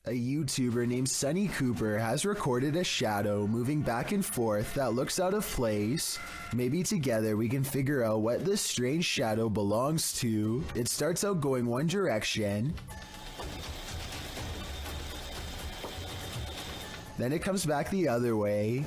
A YouTuber named Sunny Cooper has recorded a shadow moving back and forth that looks out of place. Maybe together we can figure out what this strange shadow belongs to. It starts out going one direction, then it comes back the other way.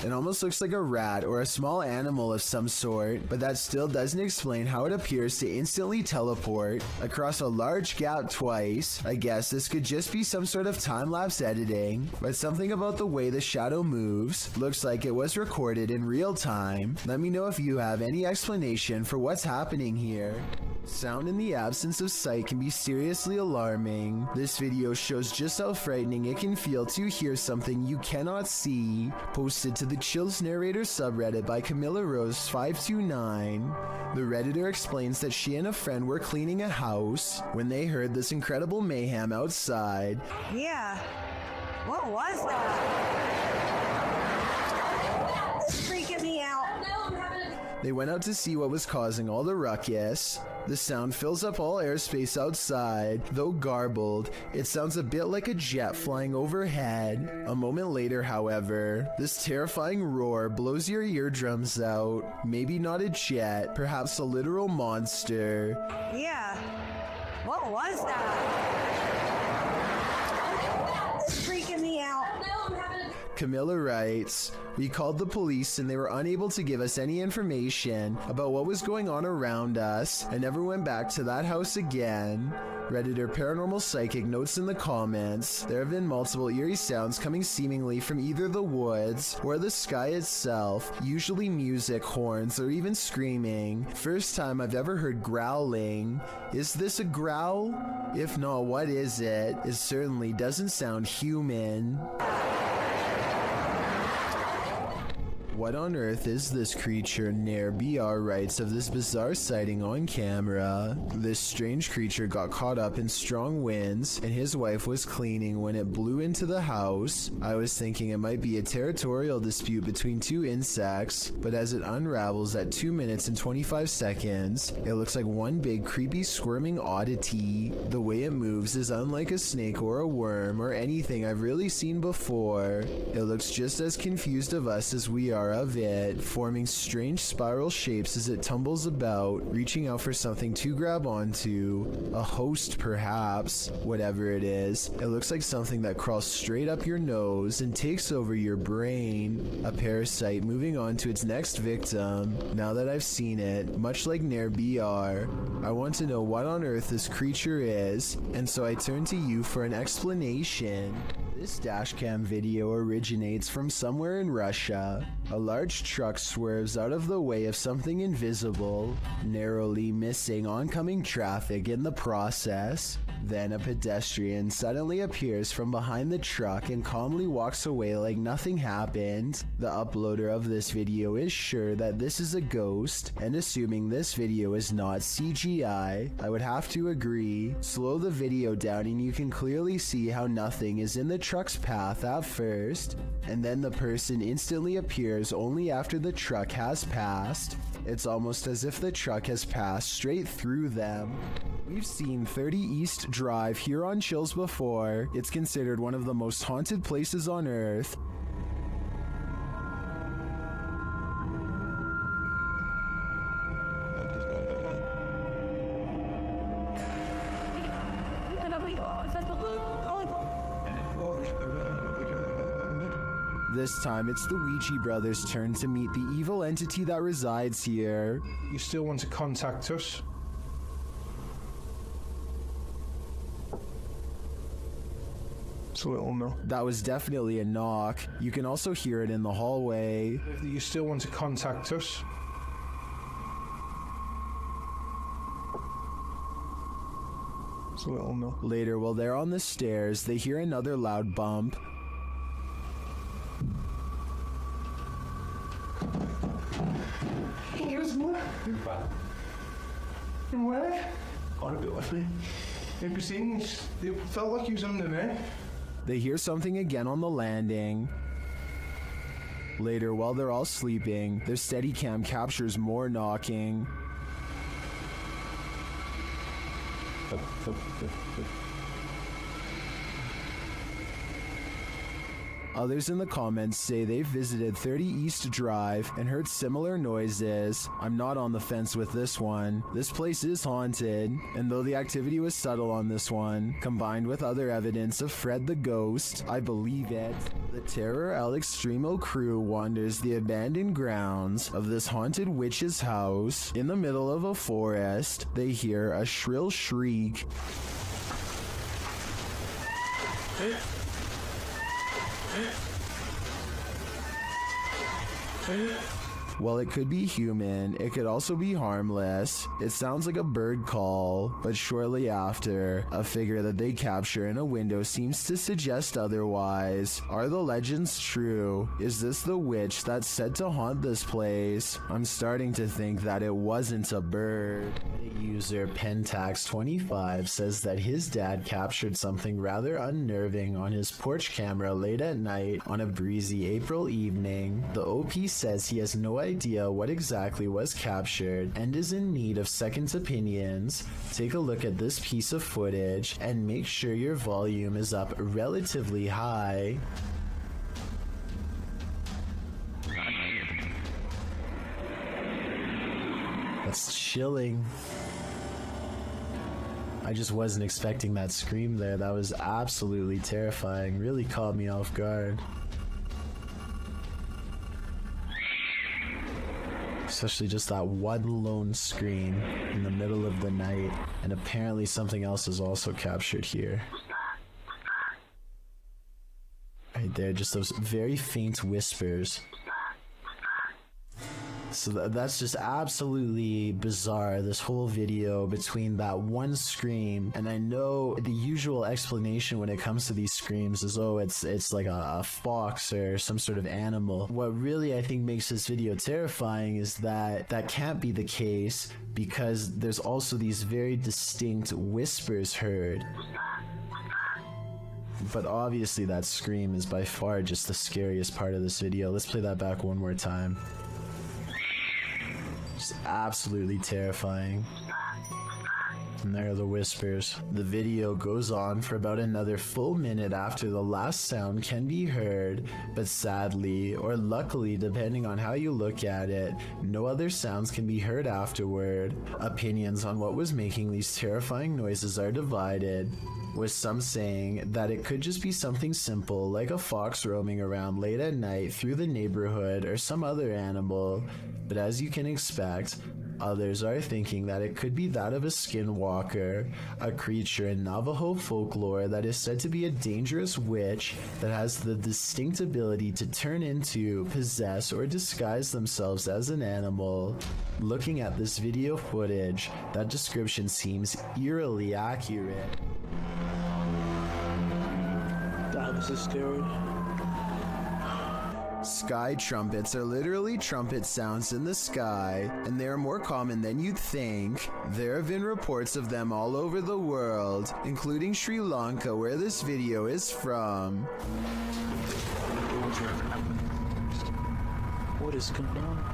It almost looks like a rat or a small animal of some sort, but that still doesn't explain how it appears to instantly teleport across a large gap twice. I guess this could just be some sort of time-lapse editing, but something about the way the shadow moves looks like it was recorded in real time. Let me know if you have any explanation for what's happening here. Sound in the absence of sight can be seriously alarming. This video shows just how frightening it can feel to hear something you cannot see. Posted to the Chills Narrator subreddit by Camilla Rose 529. The Redditor explains that she and a friend were cleaning a house when they heard this incredible mayhem outside. Yeah, what was that? It's freaking me out. They went out to see what was causing all the ruckus. The sound fills up all airspace outside. Though garbled, it sounds a bit like a jet flying overhead. A moment later, however, this terrifying roar blows your eardrums out. Maybe not a jet, perhaps a literal monster. Yeah, what was that? It's freaking me out. Camilla writes, "We called the police and they were unable to give us any information about what was going on around us and never went back to that house again." Redditor Paranormal Psychic notes in the comments, there have been multiple eerie sounds coming seemingly from either the woods or the sky itself, usually music, horns, or even screaming. First time I've ever heard growling. Is this a growl? If not, what is it? It certainly doesn't sound human. What on earth is this creature? Nair BR writes of this bizarre sighting on camera. This strange creature got caught up in strong winds and his wife was cleaning when it blew into the house. I was thinking it might be a territorial dispute between two insects, but as it unravels at 2 minutes and 25 seconds, it looks like one big creepy squirming oddity. The way it moves is unlike a snake or a worm or anything I've really seen before. It looks just as confused of us as we are of it, forming strange spiral shapes as it tumbles about, reaching out for something to grab onto. A host, perhaps. Whatever it is, it looks like something that crawls straight up your nose and takes over your brain. A parasite moving on to its next victim. Now that I've seen it, much like Nair BR, I want to know what on earth this creature is, and so I turn to you for an explanation. This dashcam video originates from somewhere in Russia. A large truck swerves out of the way of something invisible, narrowly missing oncoming traffic in the process. Then a pedestrian suddenly appears from behind the truck and calmly walks away like nothing happened. The uploader of this video is sure that this is a ghost, and assuming this video is not CGI, I would have to agree. Slow the video down and you can clearly see how nothing is in the truck's path at first, and then the person instantly appears only after the truck has passed. It's almost as if the truck has passed straight through them. We've seen 30 East Drive here on Chills before. It's considered one of the most haunted places on earth. This time, it's the Ouija brothers' turn to meet the evil entity that resides here. You still want to contact us? It's a little no. That was definitely a knock. You can also hear it in the hallway. You still want to contact us? It's a little no. Later, while they're on the stairs, they hear another loud bump. Where? Got a bit with me. Maybe seen, they felt like he was under me. They hear something again on the landing. Later, while they're all sleeping, their Steadicam captures more knocking. Others in the comments say they've visited 30 East Drive and heard similar noises. I'm not on the fence with this one. This place is haunted, and though the activity was subtle on this one, combined with other evidence of Fred the Ghost, I believe it. The Terror Al Extremo crew wanders the abandoned grounds of this haunted witch's house. In the middle of a forest, they hear a shrill shriek. While it could be human, it could also be harmless. It sounds like a bird call, but shortly after, a figure that they capture in a window seems to suggest otherwise. Are the legends true? Is this the witch that's said to haunt this place? I'm starting to think that it wasn't a bird. User Pentax25 says that his dad captured something rather unnerving on his porch camera late at night on a breezy April evening. The OP says he has no idea what exactly was captured and is in need of second opinions. Take a look at this piece of footage and make sure your volume is up relatively high. That's chilling. I just wasn't expecting that scream there. That was absolutely terrifying. Really caught me off guard. Especially just that one lone scream in the middle of the night. And apparently something else is also captured here. Right there, just those very faint whispers. So that's just absolutely bizarre, this whole video between that one scream, and I know the usual explanation when it comes to these screams is, oh, it's like a fox or some sort of animal. What really I think makes this video terrifying is that that can't be the case, because there's also these very distinct whispers heard. But obviously that scream is by far just the scariest part of this video. Let's play that back one more time. Just absolutely terrifying. And there are the whispers. The video goes on for about another full minute after the last sound can be heard, but sadly, or luckily depending on how you look at it, no other sounds can be heard afterward. Opinions on what was making these terrifying noises are divided, with some saying that it could just be something simple like a fox roaming around late at night through the neighborhood or some other animal, but as you can expect, others are thinking that it could be that of a skinwalker, a creature in Navajo folklore that is said to be a dangerous witch that has the distinct ability to turn into, possess, or disguise themselves as an animal. Looking at this video footage, that description seems eerily accurate. That was a scary. Sky trumpets are literally trumpet sounds in the sky, and they are more common than you'd think. There have been reports of them all over the world, including Sri Lanka, where this video is from. What is going on?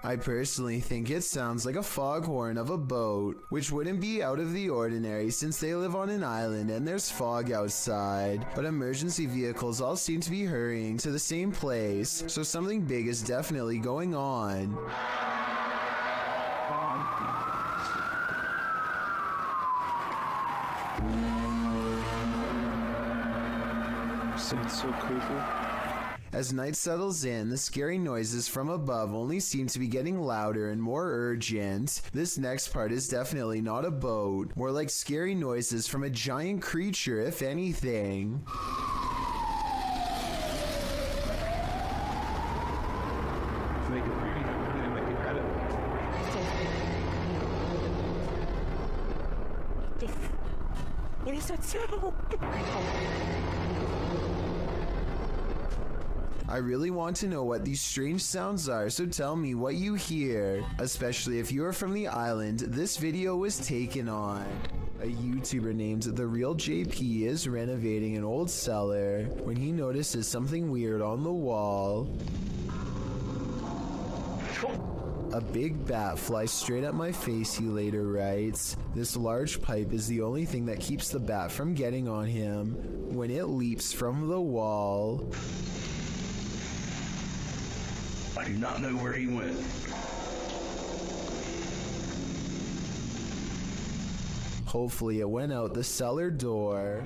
I personally think it sounds like a foghorn of a boat, which wouldn't be out of the ordinary since they live on an island and there's fog outside, but emergency vehicles all seem to be hurrying to the same place, so something big is definitely going on. It's so creepy. As night settles in, the scary noises from above only seem to be getting louder and more urgent. This next part is definitely not a boat, more like scary noises from a giant creature, if anything. Make it reading, I'm really making credit. It is so terrible. I really want to know what these strange sounds are, so tell me what you hear, especially if you are from the island this video was taken on. A YouTuber named The Real JP is renovating an old cellar when he notices something weird on the wall. A big bat flies straight at my face, he later writes. This large pipe is the only thing that keeps the bat from getting on him when it leaps from the wall. I do not know where he went. Hopefully it went out the cellar door.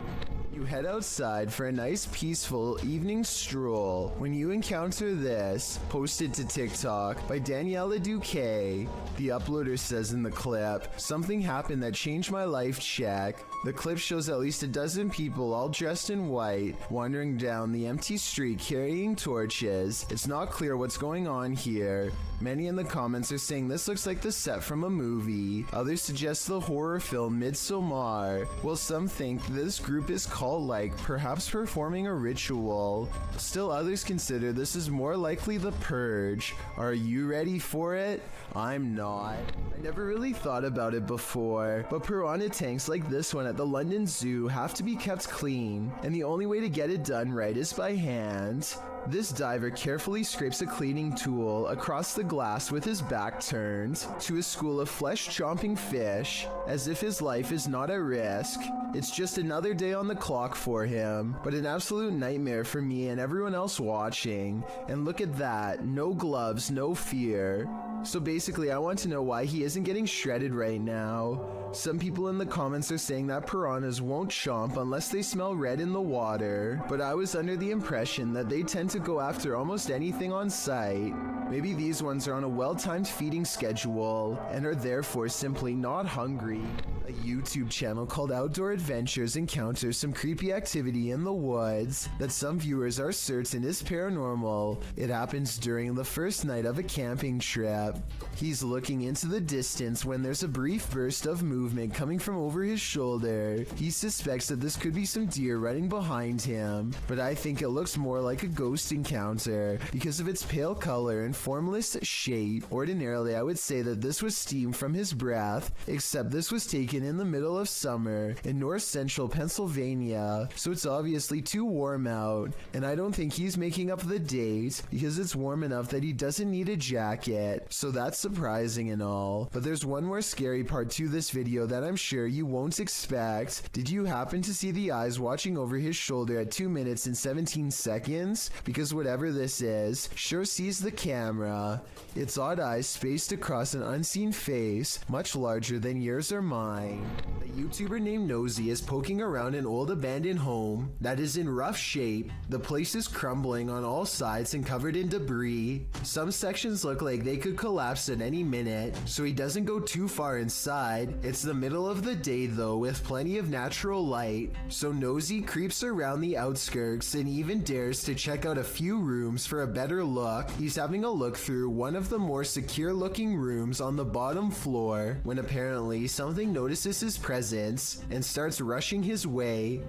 You head outside for a nice peaceful evening stroll when you encounter this, posted to TikTok by Daniela Duque. The uploader says in the clip, "Something happened that changed my life, check." The clip shows at least a dozen people all dressed in white wandering down the empty street carrying torches. It's not clear what's going on here. Many in the comments are saying this looks like the set from a movie. Others suggest the horror film Midsommar, while some think this group is cult-like, perhaps performing a ritual. Still others consider this is more likely the Purge. Are you ready for it? I'm not. I never really thought about it before, but piranha tanks like this one at the London Zoo have to be kept clean, and the only way to get it done right is by hand. This diver carefully scrapes a cleaning tool across the glass with his back turned to a school of flesh-chomping fish, as if his life is not at risk. It's just another day on the clock for him, but an absolute nightmare for me and everyone else watching. And look at that, no gloves, no fear. So basically, I want to know why he isn't getting shredded right now. Some people in the comments are saying that piranhas won't chomp unless they smell red in the water, but I was under the impression that they tend to go after almost anything on sight. Maybe these ones are on a well-timed feeding schedule and are therefore simply not hungry. A YouTube channel called Outdoor Adventures encounters some creepy activity in the woods that some viewers are certain is paranormal. It happens during the first night of a camping trip. He's looking into the distance when there's a brief burst of movement coming from over his shoulder. He suspects that this could be some deer running behind him, but I think it looks more like a ghost encounter because of its pale color and formless shape. Ordinarily, I would say that this was steam from his breath, except this was taken in the middle of summer in north central Pennsylvania, so it's obviously too warm out, and I don't think he's making up the date because it's warm enough that he doesn't need a jacket, so that's surprising and all. But there's one more scary part to this video that I'm sure you won't expect. Did you happen to see the eyes watching over his shoulder at 2 minutes and 17 seconds? Because whatever this is, sure sees the camera. Its odd eyes spaced across an unseen face, much larger than yours or mine. A YouTuber named Nosy is poking around an old abandoned home that is in rough shape. The place is crumbling on all sides and covered in debris. Some sections look like they could collapse at any minute, so he doesn't go too far inside. It's the middle of the day though, with plenty of natural light, so Nosy creeps around the outskirts and even dares to check out a few rooms for a better look. He's having a look through one of the more secure looking rooms on the bottom floor when apparently something notices his presence and starts rushing his way.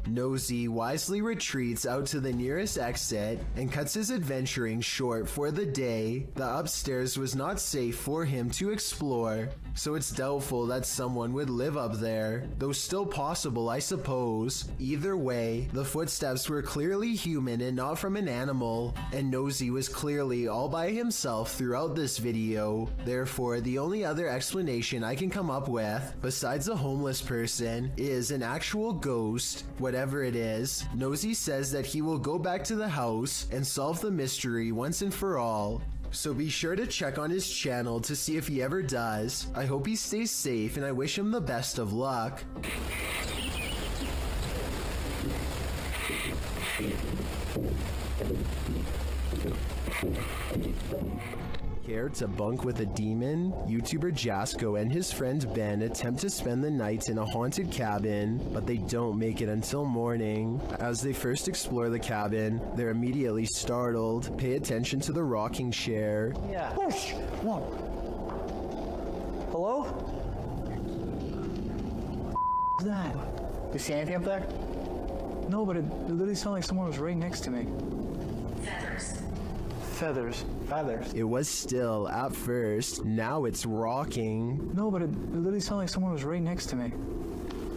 Nosy wisely retreats out to the nearest exit and cuts his adventuring short for the day. The upstairs was not safe for him to explore, so it's doubtful that someone would live up there, though still possible, I suppose. Either way, the footsteps were clearly human and not from an animal, and Nosy was clearly all by himself throughout this video. Therefore, the only other explanation I can come up with, besides a homeless person, is an actual ghost. Whatever it is, Nosy says that he will go back to the house and solve the mystery once and for all. So be sure to check on his channel to see if he ever does. I hope he stays safe and I wish him the best of luck. Care to bunk with a demon? YouTuber Jasko and his friend Ben attempt to spend the night in a haunted cabin, but they don't make it until morning. As they first explore the cabin, they're immediately startled. Pay attention to the rocking chair. Yeah. Push! One. Hello? What's that? You see anything up there? No, but it literally sounded like someone was right next to me. Feathers. Feathers. It was still at first, now it's rocking. No, but it literally sounded like someone was right next to me.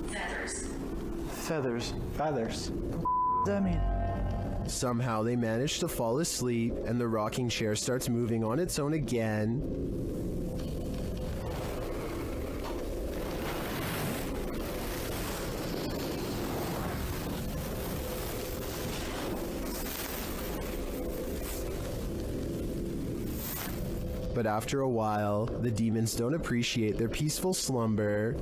Feathers. Feathers. What does that mean? Somehow they manage to fall asleep, and the rocking chair starts moving on its own again. But after a while, the demons don't appreciate their peaceful slumber.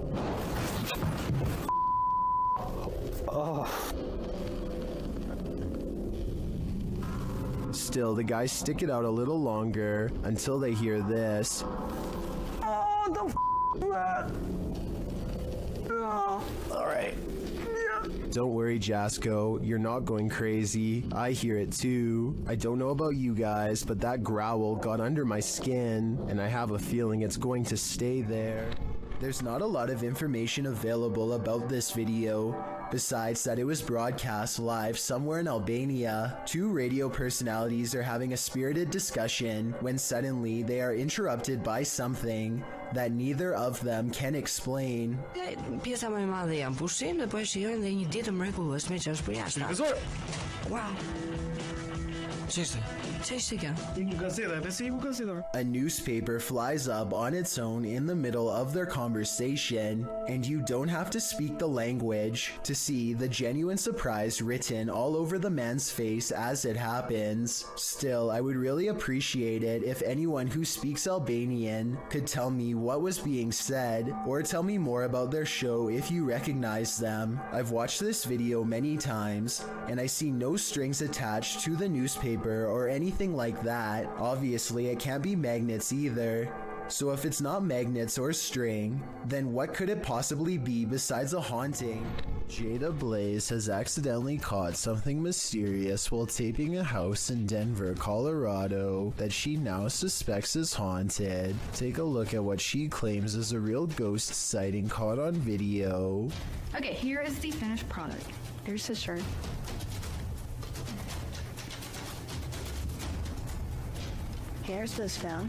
Still, the guys stick it out a little longer until they hear this. Oh, the f***, oh. Alright. Don't worry, Jasco, you're not going crazy. I hear it too. I don't know about you guys, but that growl got under my skin, and I have a feeling it's going to stay there. There's not a lot of information available about this video, besides that it was broadcast live somewhere in Albania. Two radio personalities are having a spirited discussion when suddenly they are interrupted by something that neither of them can explain. Pjesa më e madhe janë pushim dhe po e shijojnë dhe një ditë mrekullueshme që është për jashtë. Wow. A newspaper flies up on its own in the middle of their conversation, and you don't have to speak the language to see the genuine surprise written all over the man's face as it happens. Still, I would really appreciate it if anyone who speaks Albanian could tell me what was being said, or tell me more about their show if you recognize them. I've watched this video many times, and I see no strings attached to the newspaper or anything like that. Obviously, it can't be magnets either. So if it's not magnets or string, then what could it possibly be besides a haunting? Jada Blaze has accidentally caught something mysterious while taping a house in Denver, Colorado that she now suspects is haunted. Take a look at what she claims is a real ghost sighting caught on video. Okay, here is the finished product. Here's his shirt. Here's this phone.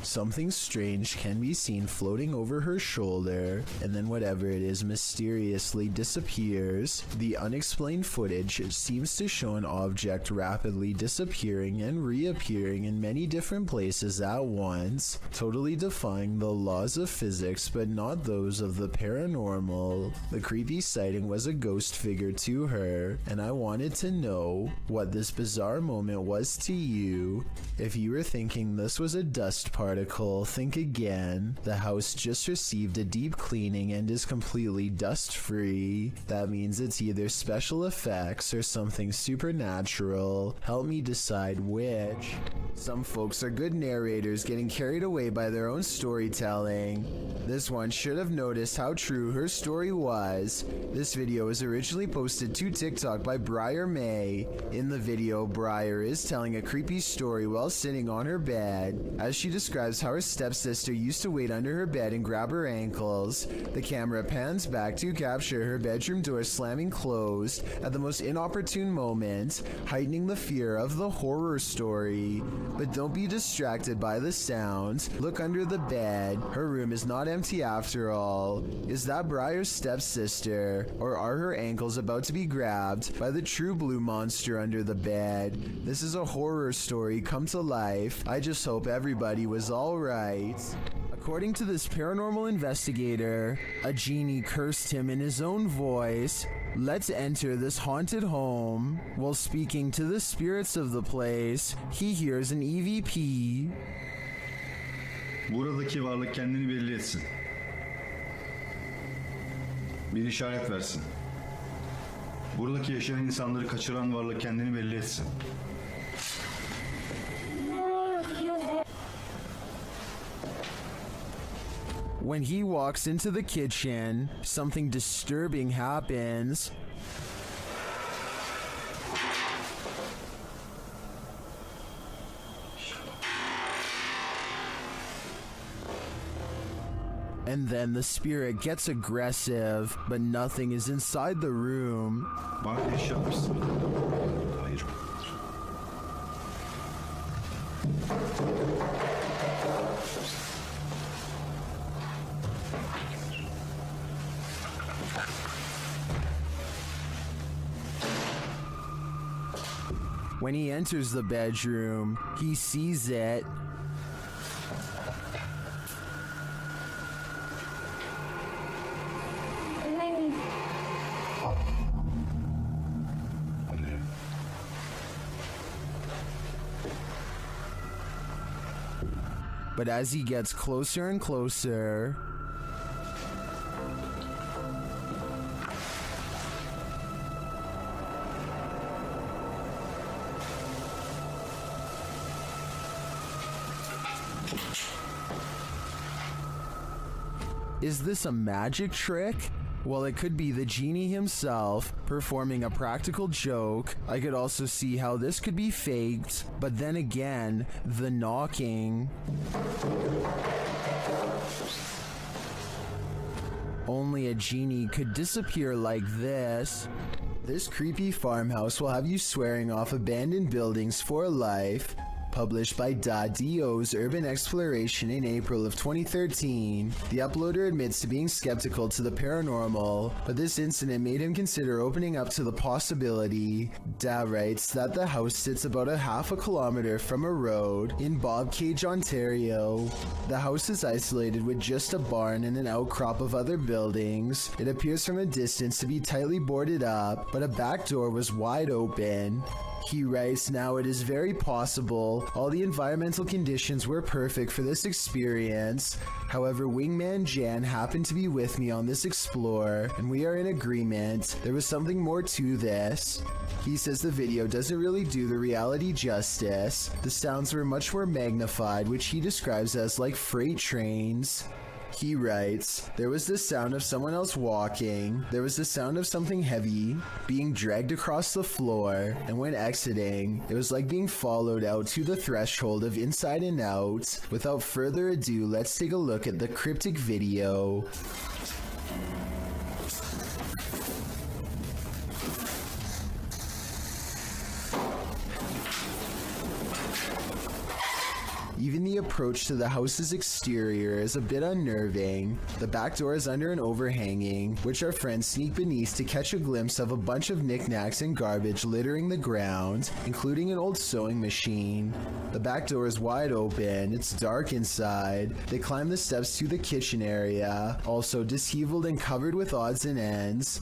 Something strange can be seen floating over her shoulder, and then whatever it is mysteriously disappears. The unexplained footage seems to show an object rapidly disappearing and reappearing in many different places at once, totally defying the laws of physics but not those of the paranormal. The creepy sighting was a ghost figure to her, and I wanted to know what this bizarre moment was to you. If you were thinking this was a dust particle, think again. The house just received a deep cleaning and is completely dust-free. That means it's either special effects or something supernatural. Help me decide which. Some folks are good narrators getting carried away by their own storytelling. This one should have noticed how true her story was. This video was originally posted to TikTok by Briar May. In the video, Briar is telling a creepy story while sitting on her bed, as she describes how her stepsister used to wait under her bed and grab her ankles. The camera pans back to capture her bedroom door slamming closed at the most inopportune moment, heightening the fear of the horror story. But don't be distracted by the sound. Look under the bed. Her room is not empty after all. Is that Briar's stepsister, or are her ankles about to be grabbed by the true blue monster under the bed? This is a horror story come to life. I just hope everybody was alright. According to this paranormal investigator, a genie cursed him in his own voice. Let's enter this haunted home. While speaking to the spirits of the place, he hears an EVP. Buradaki varlık kendini belli etsin. Bir işaret versin. Buradaki yaşayan insanları kaçıran varlık kendini belli etsin. When he walks into the kitchen, something disturbing happens. And then the spirit gets aggressive, but nothing is inside the room. Bana eşya alırsın. Hayır. When he enters the bedroom, he sees it. But as he gets closer and closer, is this a magic trick? Well, it could be the genie himself performing a practical joke. I could also see how this could be faked, but then again, the knocking. Only a genie could disappear like this. This creepy farmhouse will have you swearing off abandoned buildings for life. Published by .do's Urban Exploration in April of 2013. The uploader admits to being skeptical to the paranormal, but this incident made him consider opening up to the possibility. Da writes that the house sits about a half a kilometer from a road in Bobcage, Ontario. The house is isolated with just a barn and an outcrop of other buildings. It appears from a distance to be tightly boarded up, but a back door was wide open. He writes, now it is very possible all the environmental conditions were perfect for this experience. However, Wingman Jan happened to be with me on this explore, and we are in agreement. There was something more to this. He says the video doesn't really do the reality justice. The sounds were much more magnified, which he describes as like freight trains. He writes, there was the sound of someone else walking, there was the sound of something heavy being dragged across the floor, and when exiting, it was like being followed out to the threshold of Inside and Out. Without further ado, let's take a look at the cryptic video. Even the approach to the house's exterior is a bit unnerving. The back door is under an overhanging, which our friends sneak beneath to catch a glimpse of a bunch of knickknacks and garbage littering the ground, including an old sewing machine. The back door is wide open, it's dark inside. They climb the steps to the kitchen area, also disheveled and covered with odds and ends.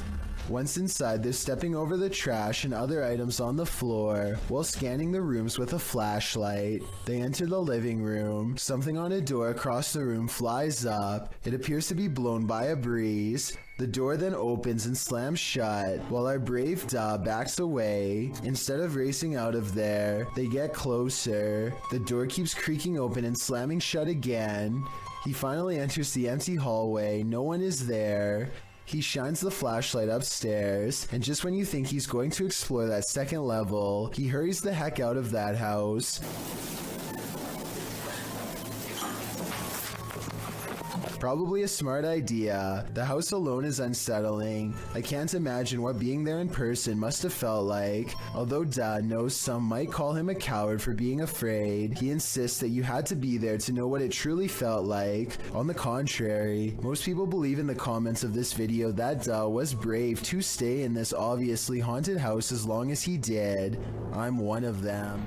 Once inside, they're stepping over the trash and other items on the floor while scanning the rooms with a flashlight. They enter the living room. Something on a door across the room flies up. It appears to be blown by a breeze. The door then opens and slams shut, while our brave Da backs away. Instead of racing out of there, they get closer. The door keeps creaking open and slamming shut again. He finally enters the empty hallway. No one is there. He shines the flashlight upstairs, and just when you think he's going to explore that second level, he hurries the heck out of that house. Probably a smart idea. The house alone is unsettling. I can't imagine what being there in person must have felt like. Although Dad knows some might call him a coward for being afraid, he insists that you had to be there to know what it truly felt like. On the contrary, most people believe in the comments of this video that Da was brave to stay in this obviously haunted house as long as he did. I'm one of them.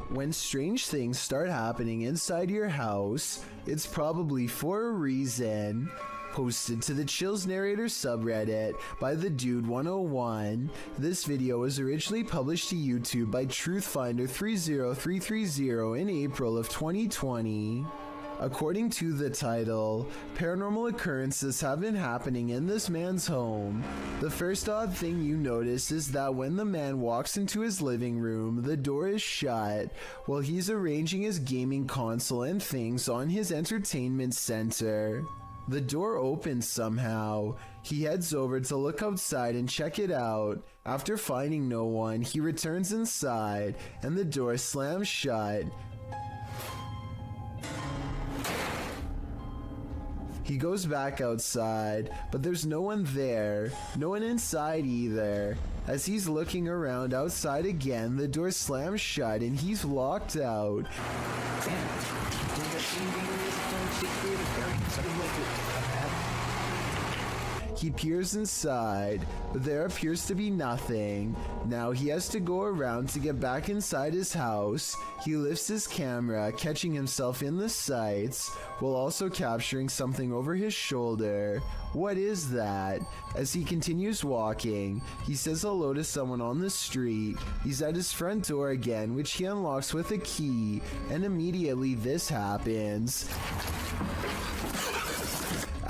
When strange things start happening inside your house, it's probably for a reason. Posted to the Chills Narrator subreddit by the Dude 101, this video was originally published to YouTube by Truthfinder 30330 in April of 2020. According to the title, paranormal occurrences have been happening in this man's home. The first odd thing you notice is that when the man walks into his living room, the door is shut while he's arranging his gaming console and things on his entertainment center. The door opens somehow. He heads over to look outside and check it out. After finding no one, he returns inside and the door slams shut. He goes back outside, but there's no one there, no one inside either. As he's looking around outside again, the door slams shut and he's locked out. He peers inside, but there appears to be nothing. Now he has to go around to get back inside his house. He lifts his camera, catching himself in the sights, while also capturing something over his shoulder. What is that? As he continues walking, he says hello to someone on the street. He's at his front door again, which he unlocks with a key, and immediately this happens.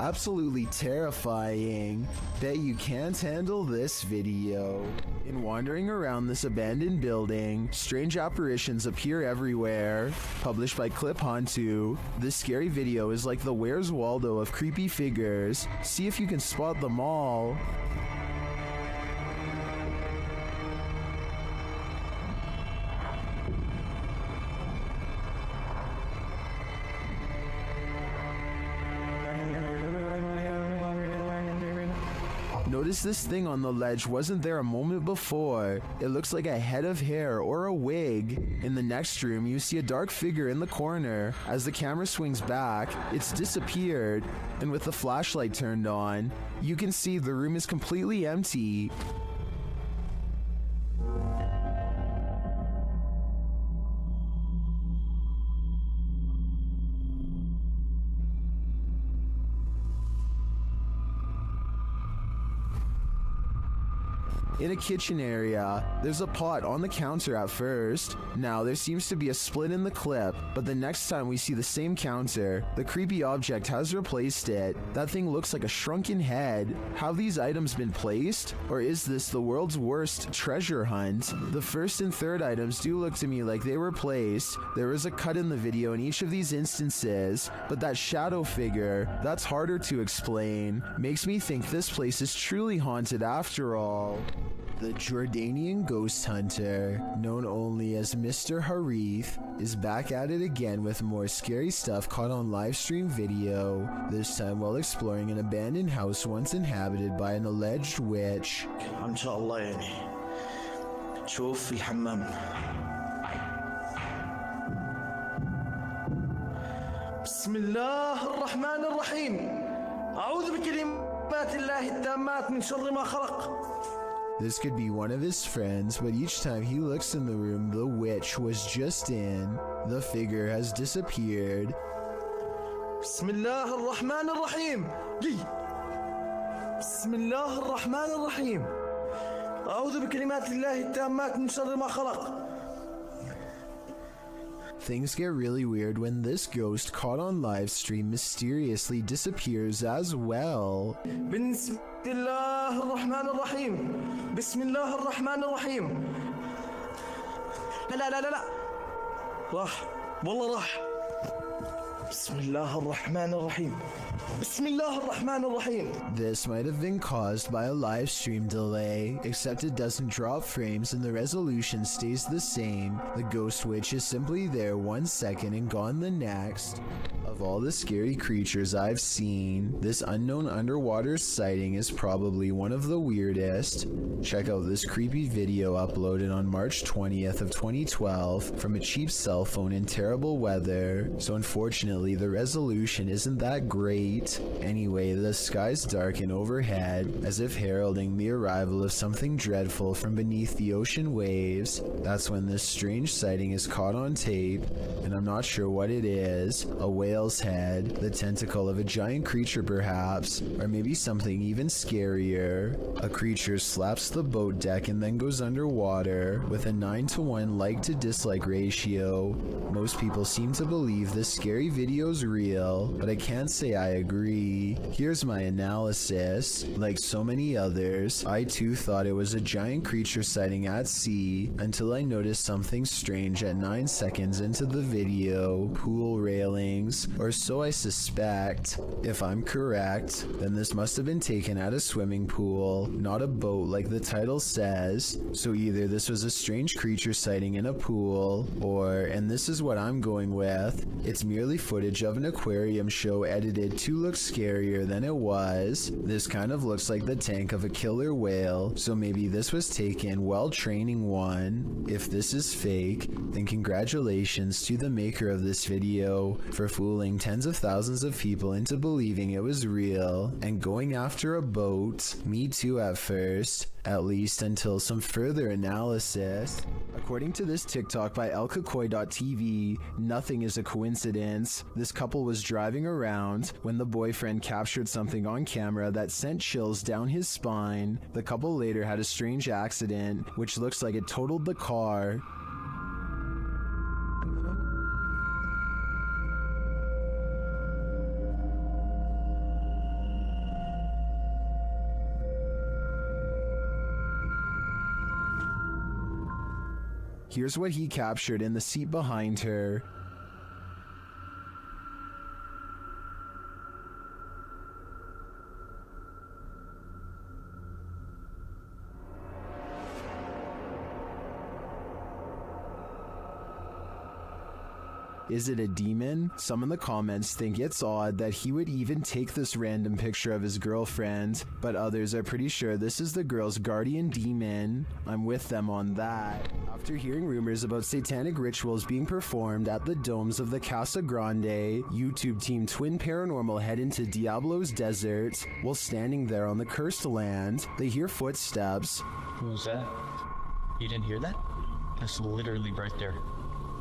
Absolutely terrifying. Bet you can't handle this video. In wandering around this abandoned building, strange apparitions appear everywhere. Published by Clip Hantu, this scary video is like the Where's Waldo of creepy figures. See if you can spot them all. Notice this thing on the ledge wasn't there a moment before. It looks like a head of hair or a wig. In the next room, you see a dark figure in the corner. As the camera swings back, it's disappeared. And with the flashlight turned on, you can see the room is completely empty. In a kitchen area, there's a pot on the counter at first. Now there seems to be a split in the clip, but the next time we see the same counter, the creepy object has replaced it. That thing looks like a shrunken head. Have these items been placed? Or is this the world's worst treasure hunt? The first and third items do look to me like they were placed. There is a cut in the video in each of these instances, but that shadow figure, that's harder to explain. Makes me think this place is truly haunted after all. The Jordanian ghost hunter, known only as Mr. Harith, is back at it again with more scary stuff caught on live stream video, this time while exploring an abandoned house once inhabited by an alleged witch. ان شاء الله يعني شوف في الحمام. بسم الله الرحمن الرحيم. أعوذ بكلمات الله التامات من شر ما خلق. This could be one of his friends, but each time he looks in the room the witch was just in, the figure has disappeared. بسم الله الرحمن الرحيم. بسم الله الرحمن الرحيم. أعوذ بكلمات الله التامات من شر ما خلق. Things get really weird when this ghost caught on live stream mysteriously disappears as well. بسم الله الرحمن الرحيم. بسم الله الرحمن الرحيم. لا لا لا لا لا. راح والله راح. بسم الله الرحمن الرحيم. بسم الله الرحمن الرحيم. This might have been caused by a live stream delay, except it doesn't drop frames and the resolution stays the same. The ghost witch is simply there 1 second and gone the next. Of all the scary creatures I've seen, this unknown underwater sighting is probably one of the weirdest. Check out this creepy video uploaded on March 20th of 2012 from a cheap cell phone in terrible weather, so unfortunately the resolution isn't that great. Anyway, the skies darken overhead, as if heralding the arrival of something dreadful from beneath the ocean waves. That's when this strange sighting is caught on tape, and I'm not sure what it is. A whale's head, the tentacle of a giant creature perhaps, or maybe something even scarier. A creature slaps the boat deck and then goes underwater, with a 9-to-1 like to dislike ratio. Most people seem to believe this scary video's real, but I can't say I agree. Here's my analysis. Like so many others, I too thought it was a giant creature sighting at sea, until I noticed something strange at 9 seconds into the video. Pool railings, or so I suspect. If I'm correct, then this must have been taken at a swimming pool, not a boat like the title says. So either this was a strange creature sighting in a pool, or, and this is what I'm going with, it's merely footage footage of an aquarium show edited to look scarier than it was. This kind of looks like the tank of a killer whale, so maybe this was taken while training one. If this is fake, then congratulations to the maker of this video for fooling tens of thousands of people into believing it was real and going after a boat. Me too at first, at least until some further analysis. According to this TikTok by elkakoi.tv, nothing is a coincidence. This couple was driving around when the boyfriend captured something on camera that sent chills down his spine. The couple later had a strange accident, which looks like it totaled the car. Here's what he captured in the seat behind her. Is it a demon? Some in the comments think it's odd that he would even take this random picture of his girlfriend, but others are pretty sure this is the girl's guardian demon. I'm with them on that. After hearing rumors about satanic rituals being performed at the domes of the Casa Grande, YouTube team Twin Paranormal head into Diablo's desert. While standing there on the cursed land, they hear footsteps. What was that? You didn't hear that? That's literally right there.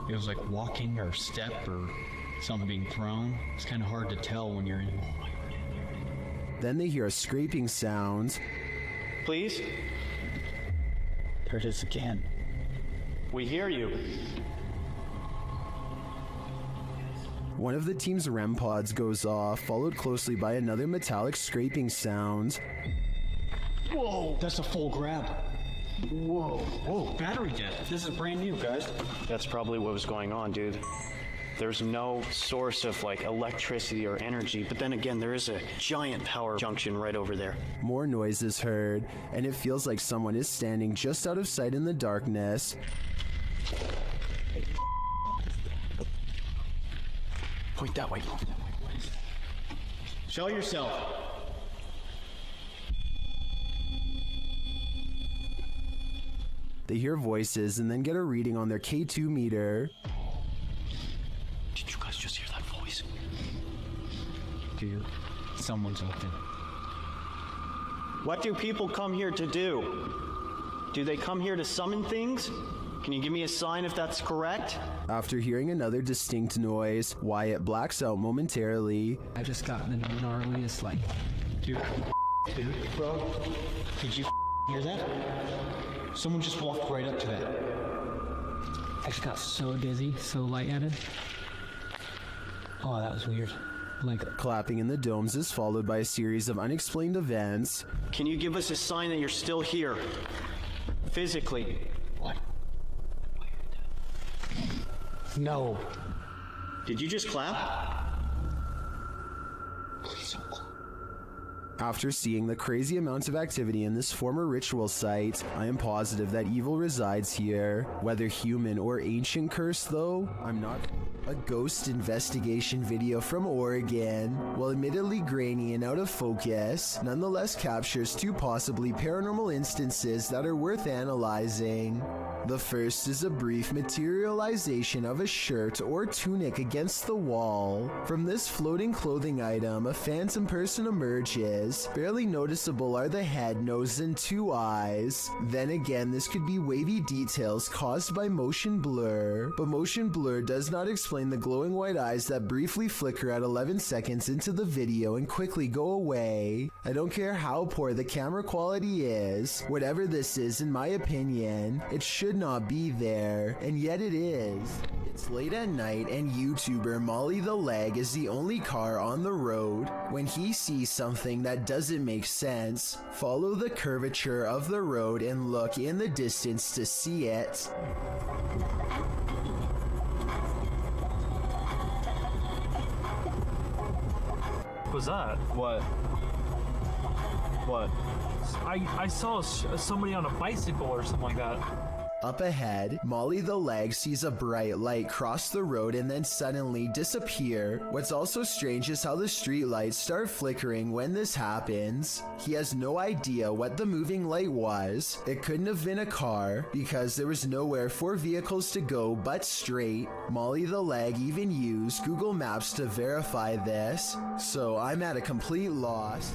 It was like walking or step or something being thrown. It's kind of hard to tell when you're in. Then they hear a scraping sound. Please? There it is again. We hear you. One of the team's REM pods goes off, followed closely by another metallic scraping sound. Whoa! That's a full grab. Whoa. Whoa, battery dead. This is brand new, guys. That's probably what was going on, dude. There's no source of like electricity or energy, but then again, there is a giant power junction right over there. More noise is heard, and it feels like someone is standing just out of sight in the darkness. Point that way. Show yourself. They hear voices and then get a reading on their K2 meter. Did you guys just hear that voice? Dude, someone's open. What do people come here to do? Do they come here to summon things? Can you give me a sign if that's correct? After hearing another distinct noise, Wyatt blacks out momentarily. I just got the gnarliest, like... Dude, bro, did you hear that? Someone just walked right up to that. I just got so dizzy, so lightheaded. Oh, that was weird. Like, Clapping in the domes is followed by a series of unexplained events. Can you give us a sign that you're still here? Physically. What? No. Did you just clap? Please don't clap. After seeing the crazy amounts of activity in this former ritual site, I am positive that evil resides here. Whether human or ancient curse though, I'm not. A ghost investigation video from Oregon, while admittedly grainy and out of focus, nonetheless captures two possibly paranormal instances that are worth analyzing. The first is a brief materialization of a shirt or tunic against the wall. From this floating clothing item, a phantom person emerges. Barely noticeable are the head, nose, and two eyes. Then again, this could be wavy details caused by motion blur, but motion blur does not explain the glowing white eyes that briefly flicker at 11 seconds into the video and quickly go away. I don't care how poor the camera quality is, whatever this is, in my opinion, it should not be there, and yet it is. It's late at night and YouTuber Molly the Leg is the only car on the road. When he sees something that doesn't make sense, follow the curvature of the road and look in the distance to see it. What was that? What? What? I saw somebody on a bicycle or something like that. Up ahead, Molly the leg sees a bright light cross the road and then suddenly disappear. What's also strange is how the street lights start flickering when this happens. He has no idea what the moving light was. It couldn't have been a car because there was nowhere for vehicles to go but straight. Molly the leg even used Google Maps to verify this, so I'm at a complete loss.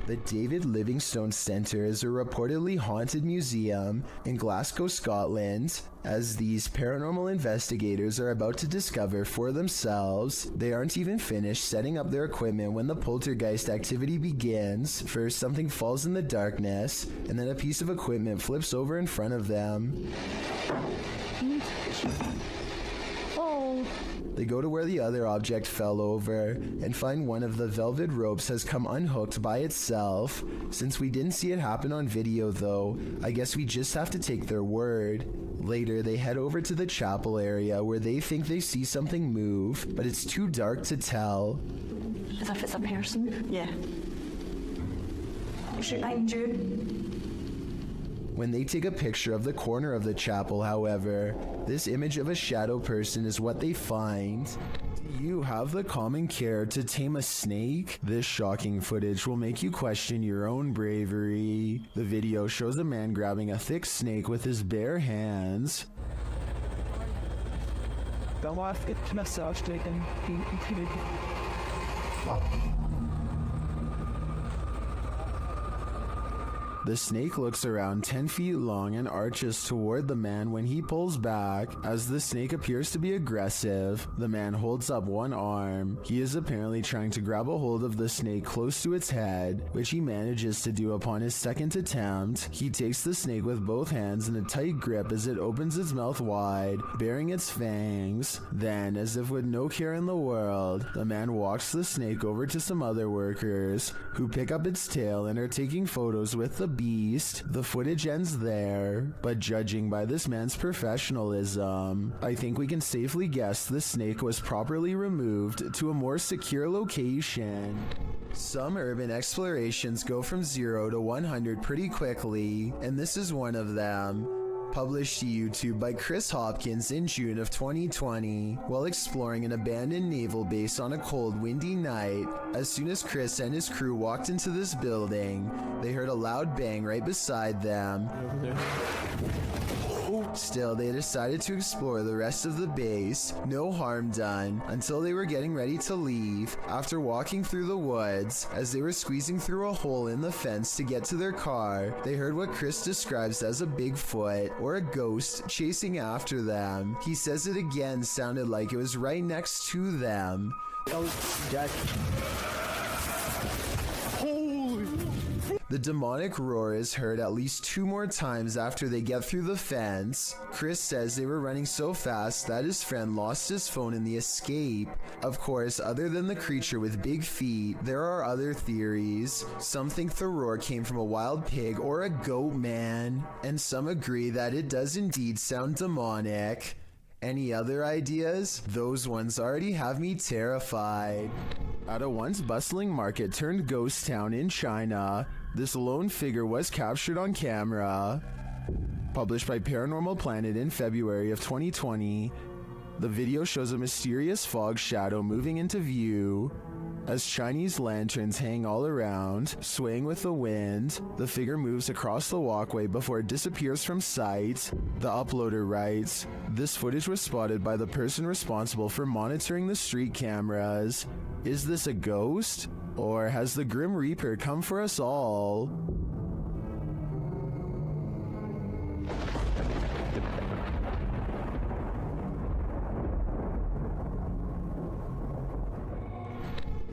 The David Livingstone Centre is a reportedly haunted museum in Glasgow, Scotland. As these paranormal investigators are about to discover for themselves, they aren't even finished setting up their equipment when the poltergeist activity begins. First, something falls in the darkness, and then a piece of equipment flips over in front of them. They go to where the other object fell over and find one of the velvet ropes has come unhooked by itself. Since we didn't see it happen on video though, I guess we just have to take their word. Later, they head over to the chapel area where they think they see something move, but it's too dark to tell. As if it's a person? Yeah. Is your name Jude? When they take a picture of the corner of the chapel, however, this image of a shadow person is what they find. Do you have the common care to tame a snake? This shocking footage will make you question your own bravery. The video shows a man grabbing a thick snake with his bare hands. The snake looks around 10 feet long and arches toward the man when he pulls back. As the snake appears to be aggressive, the man holds up one arm. He is apparently trying to grab a hold of the snake close to its head, which he manages to do upon his second attempt. He takes the snake with both hands in a tight grip as it opens its mouth wide, baring its fangs. Then, as if with no care in the world, the man walks the snake over to some other workers, who pick up its tail and are taking photos with the beast. The footage ends there, but judging by this man's professionalism, I think we can safely guess the snake was properly removed to a more secure location. Some urban explorations go from 0 to 100 pretty quickly, and this is one of them. Published to YouTube by Chris Hopkins in June of 2020, while exploring an abandoned naval base on a cold, windy night. As soon as Chris and his crew walked into this building, they heard a loud bang right beside them. Still, they decided to explore the rest of the base, no harm done, until they were getting ready to leave. After walking through the woods, as they were squeezing through a hole in the fence to get to their car, they heard what Chris describes as a Bigfoot, or a ghost, chasing after them. He says it again sounded like it was right next to them. The demonic roar is heard at least 2 more times after they get through the fence. Chris says they were running so fast that his friend lost his phone in the escape. Of course, other than the creature with big feet, there are other theories. Some think the roar came from a wild pig or a goat man, and some agree that it does indeed sound demonic. Any other ideas? Those ones already have me terrified. At a once bustling market turned ghost town in China, this lone figure was captured on camera. Published by Paranormal Planet in February of 2020, the video shows a mysterious fog shadow moving into view. As Chinese lanterns hang all around, swaying with the wind, the figure moves across the walkway before it disappears from sight. The uploader writes, "This footage was spotted by the person responsible for monitoring the street cameras. Is this a ghost? Or has the Grim Reaper come for us all?"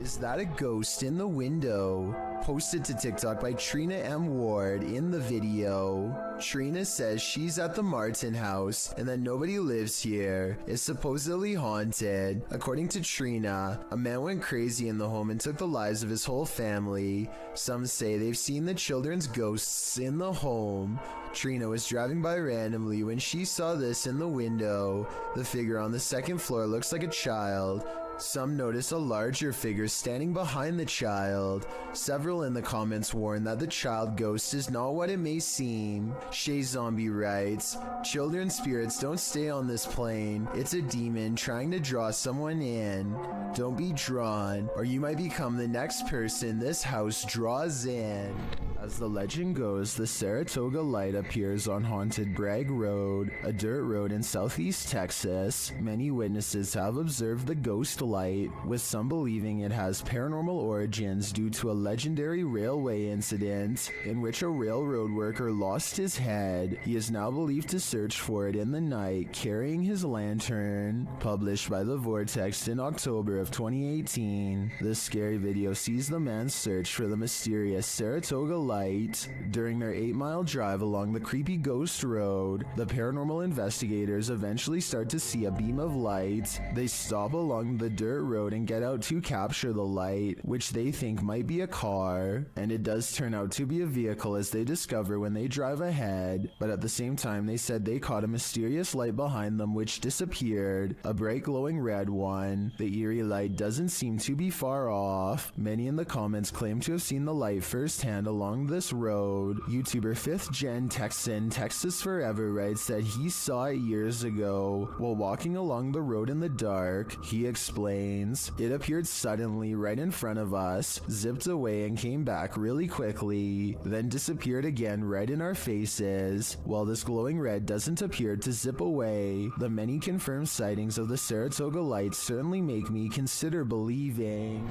Is that a ghost in the window? Posted to TikTok by Trina M. Ward in the video. Trina says she's at the Martin house and that nobody lives here. It's supposedly haunted. According to Trina, a man went crazy in the home and took the lives of his whole family. Some say they've seen the children's ghosts in the home. Trina was driving by randomly when she saw this in the window. The figure on the second floor looks like a child. Some notice a larger figure standing behind the child. Several in the comments warn that the child ghost is not what it may seem. Shay Zombie writes, "Children spirits don't stay on this plane. It's a demon trying to draw someone in. Don't be drawn, or you might become the next person this house draws in." As the legend goes, the Saratoga light appears on Haunted Bragg Road, a dirt road in southeast Texas. Many witnesses have observed the ghost light, with some believing it has paranormal origins due to a legendary railway incident in which a railroad worker lost his head. He is now believed to search for it in the night, carrying his lantern. Published by The Vortex in October of 2018, this scary video sees the man's search for the mysterious Saratoga light. During their 8-mile drive along the creepy ghost road, the paranormal investigators eventually start to see a beam of light. They stop along the dirt road and get out to capture the light, which they think might be a car, and it does turn out to be a vehicle as they discover when they drive ahead. But at the same time, they said they caught a mysterious light behind them which disappeared, a bright glowing red one. The Eerie light doesn't seem to be far off. Many in the comments claim to have seen the light firsthand along this road. YouTuber 5th Gen Texan Texas Forever writes that he saw it years ago while walking along the road in the dark. He explains, "It appeared suddenly right in front of us, zipped away and came back really quickly, then disappeared again right in our faces. While this glowing red doesn't appear to zip away, the many confirmed sightings of the Saratoga light certainly make me consider believing."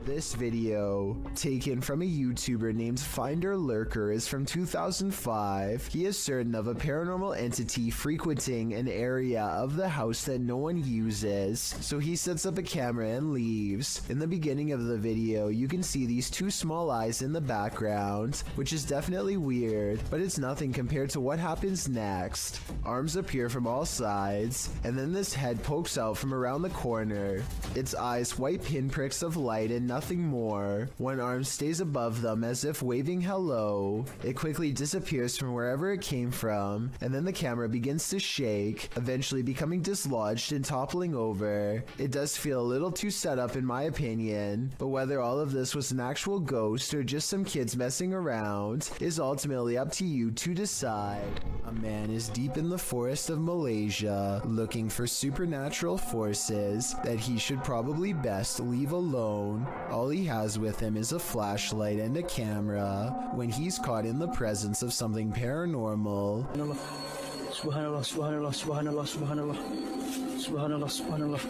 This video, taken from a YouTuber named Finder Lurker, is from 2005. He is certain of a paranormal entity frequenting an area of the house that no one uses, so he sets up a camera and leaves. In the beginning of the video, you can see these two small eyes in the background, which is definitely weird, but it's nothing compared to what happens next. Arms appear from all sides, and then this head pokes out from around the corner. Its eyes white pinpricks of light and nothing more. One arm stays above them as if waving hello. It quickly disappears from wherever it came from, and then the camera begins to shake, eventually becoming dislodged and toppling over. It does feel a little too set up in my opinion, but whether all of this was an actual ghost or just some kids messing around is ultimately up to you to decide. A man is deep in the forest of Malaysia looking for supernatural forces that he should probably best leave alone. All he has with him is a flashlight and a camera when he's caught in the presence of something paranormal. Subhanallah, subhanallah, subhanallah, subhanallah, subhanallah, subhanallah.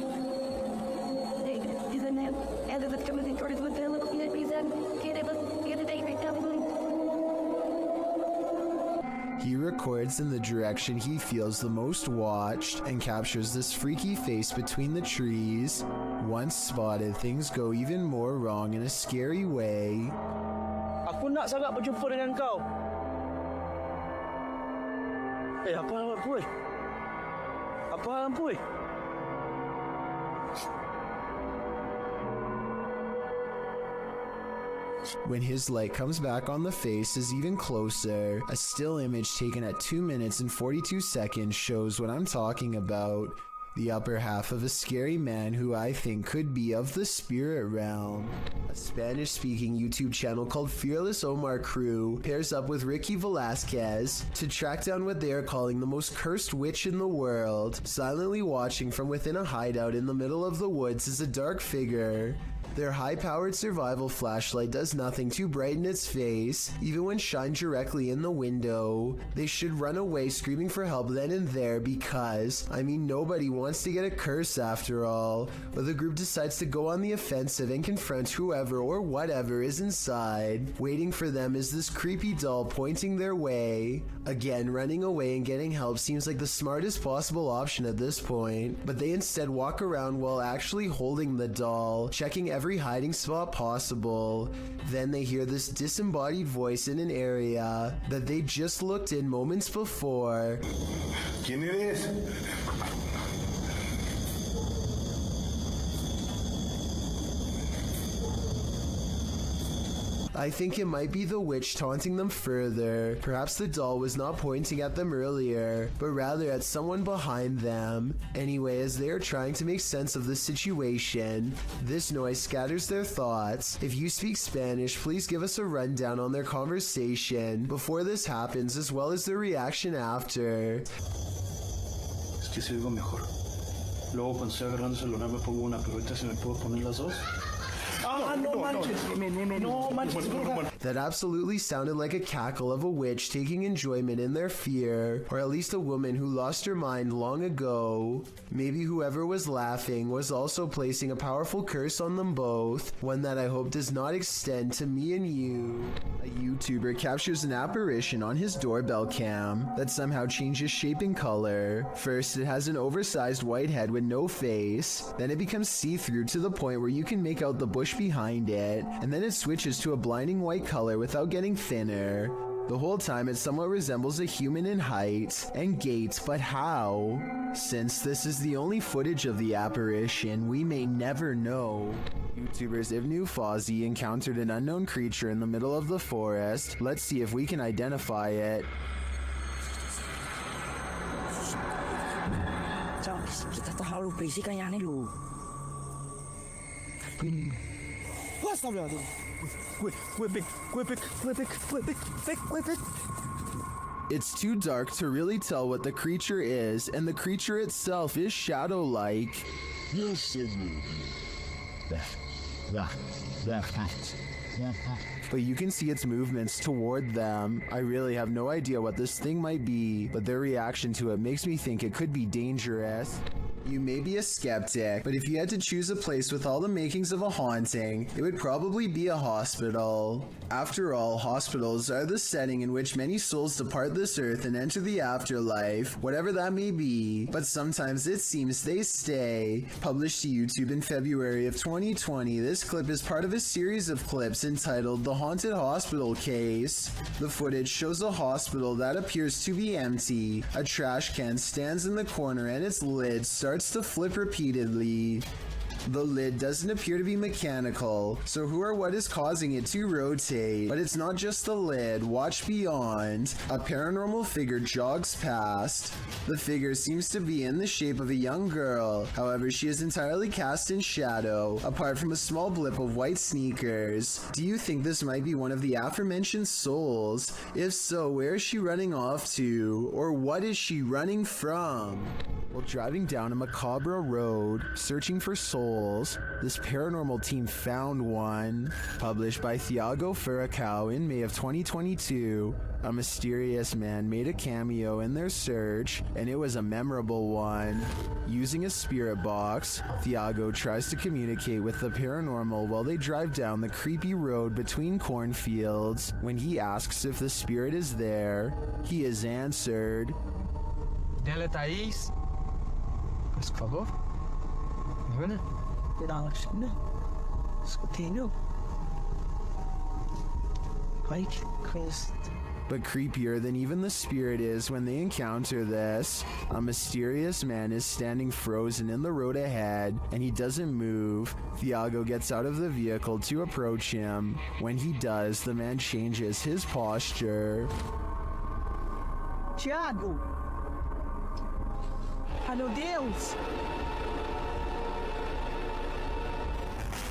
He records in the direction he feels the most watched and captures this freaky face between the trees. Once spotted, things go even more wrong in a scary way. Aku nak sangat berjumpa dengan kau. Apa hal puy? Apa hal puy? When his light comes back on the face is even closer. A still image taken at 2 minutes and 42 seconds shows what I'm talking about. The upper half of a scary man who I think could be of the spirit realm. A Spanish-speaking YouTube channel called Fearless Omar Crew pairs up with Ricky Velasquez to track down what they are calling the most cursed witch in the world. Silently watching from within a hideout in the middle of the woods is a dark figure. Their high-powered survival flashlight does nothing to brighten its face, even when shined directly in the window. They should run away screaming for help then and there because, I mean, nobody wants to get a curse after all. But the group decides to go on the offensive and confront whoever or whatever is inside. Waiting for them is this creepy doll pointing their way. Again, running away and getting help seems like the smartest possible option at this point, but they instead walk around while actually holding the doll, checking every hiding spot possible. Then they hear this disembodied voice in an area that they just looked in moments before. ¿Quién eres? I think it might be the witch taunting them further. Perhaps the doll was not pointing at them earlier, but rather at someone behind them. Anyway, as they are trying to make sense of the situation, this noise scatters their thoughts. If you speak Spanish, please give us a rundown on their conversation before this happens, as well as their reaction after. Es que se oigo mejor. Luego cuando estoy agarrando el celular me pongo una, pero ahorita se me puedo poner las dos. No manches. That absolutely sounded like a cackle of a witch taking enjoyment in their fear, or at least a woman who lost her mind long ago. Maybe whoever was laughing was also placing a powerful curse on them both, one that I hope does not extend to me and you. A YouTuber captures an apparition on his doorbell cam that somehow changes shape and color. First, it has an oversized white head with no face, then it becomes see-through to the point where you can make out the bush behind it, and then it switches to a blinding white color without getting thinner. The whole time it somewhat resembles a human in height and gait, but how? Since this is the only footage of the apparition, we may never know. YouTubers Ibnu Fawzi encountered an unknown creature in the middle of the forest. Let's see if we can identify it. It's too dark to really tell what the creature is, and the creature itself is shadow-like. But you can see its movements toward them. I really have no idea what this thing might be, but their reaction to it makes me think it could be dangerous. You may be a skeptic, but if you had to choose a place with all the makings of a haunting, it would probably be a hospital. After all, hospitals are the setting in which many souls depart this earth and enter the afterlife, whatever that may be, but sometimes it seems they stay. Published to YouTube in February of 2020, this clip is part of a series of clips entitled The Haunted Hospital Case. The footage shows a hospital that appears to be empty. A trash can stands in the corner and its lid starts to flip repeatedly. The lid doesn't appear to be mechanical, so who or what is causing it to rotate? But it's not just the lid. Watch beyond. A paranormal figure jogs past. The figure seems to be in the shape of a young girl. However, she is entirely cast in shadow, apart from a small blip of white sneakers. Do you think this might be one of the aforementioned souls? If so, where is she running off to? Or what is she running from? While driving down a macabre road, searching for souls, this paranormal team found one. Published by Thiago Furacao in May of 2022, a mysterious man made a cameo in their search, and it was a memorable one. Using a spirit box, Thiago tries to communicate with the paranormal while they drive down the creepy road between cornfields. When he asks if the spirit is there, he is answered. Dela Thaís. Por favor. Bueno. Escutei-no. Vai que coisa. But creepier than even the spirit is when they encounter this, a mysterious man is standing frozen in the road ahead, and he doesn't move. Thiago gets out of the vehicle to approach him. When he does, the man changes his posture. Thiago! Ai, meu Deus!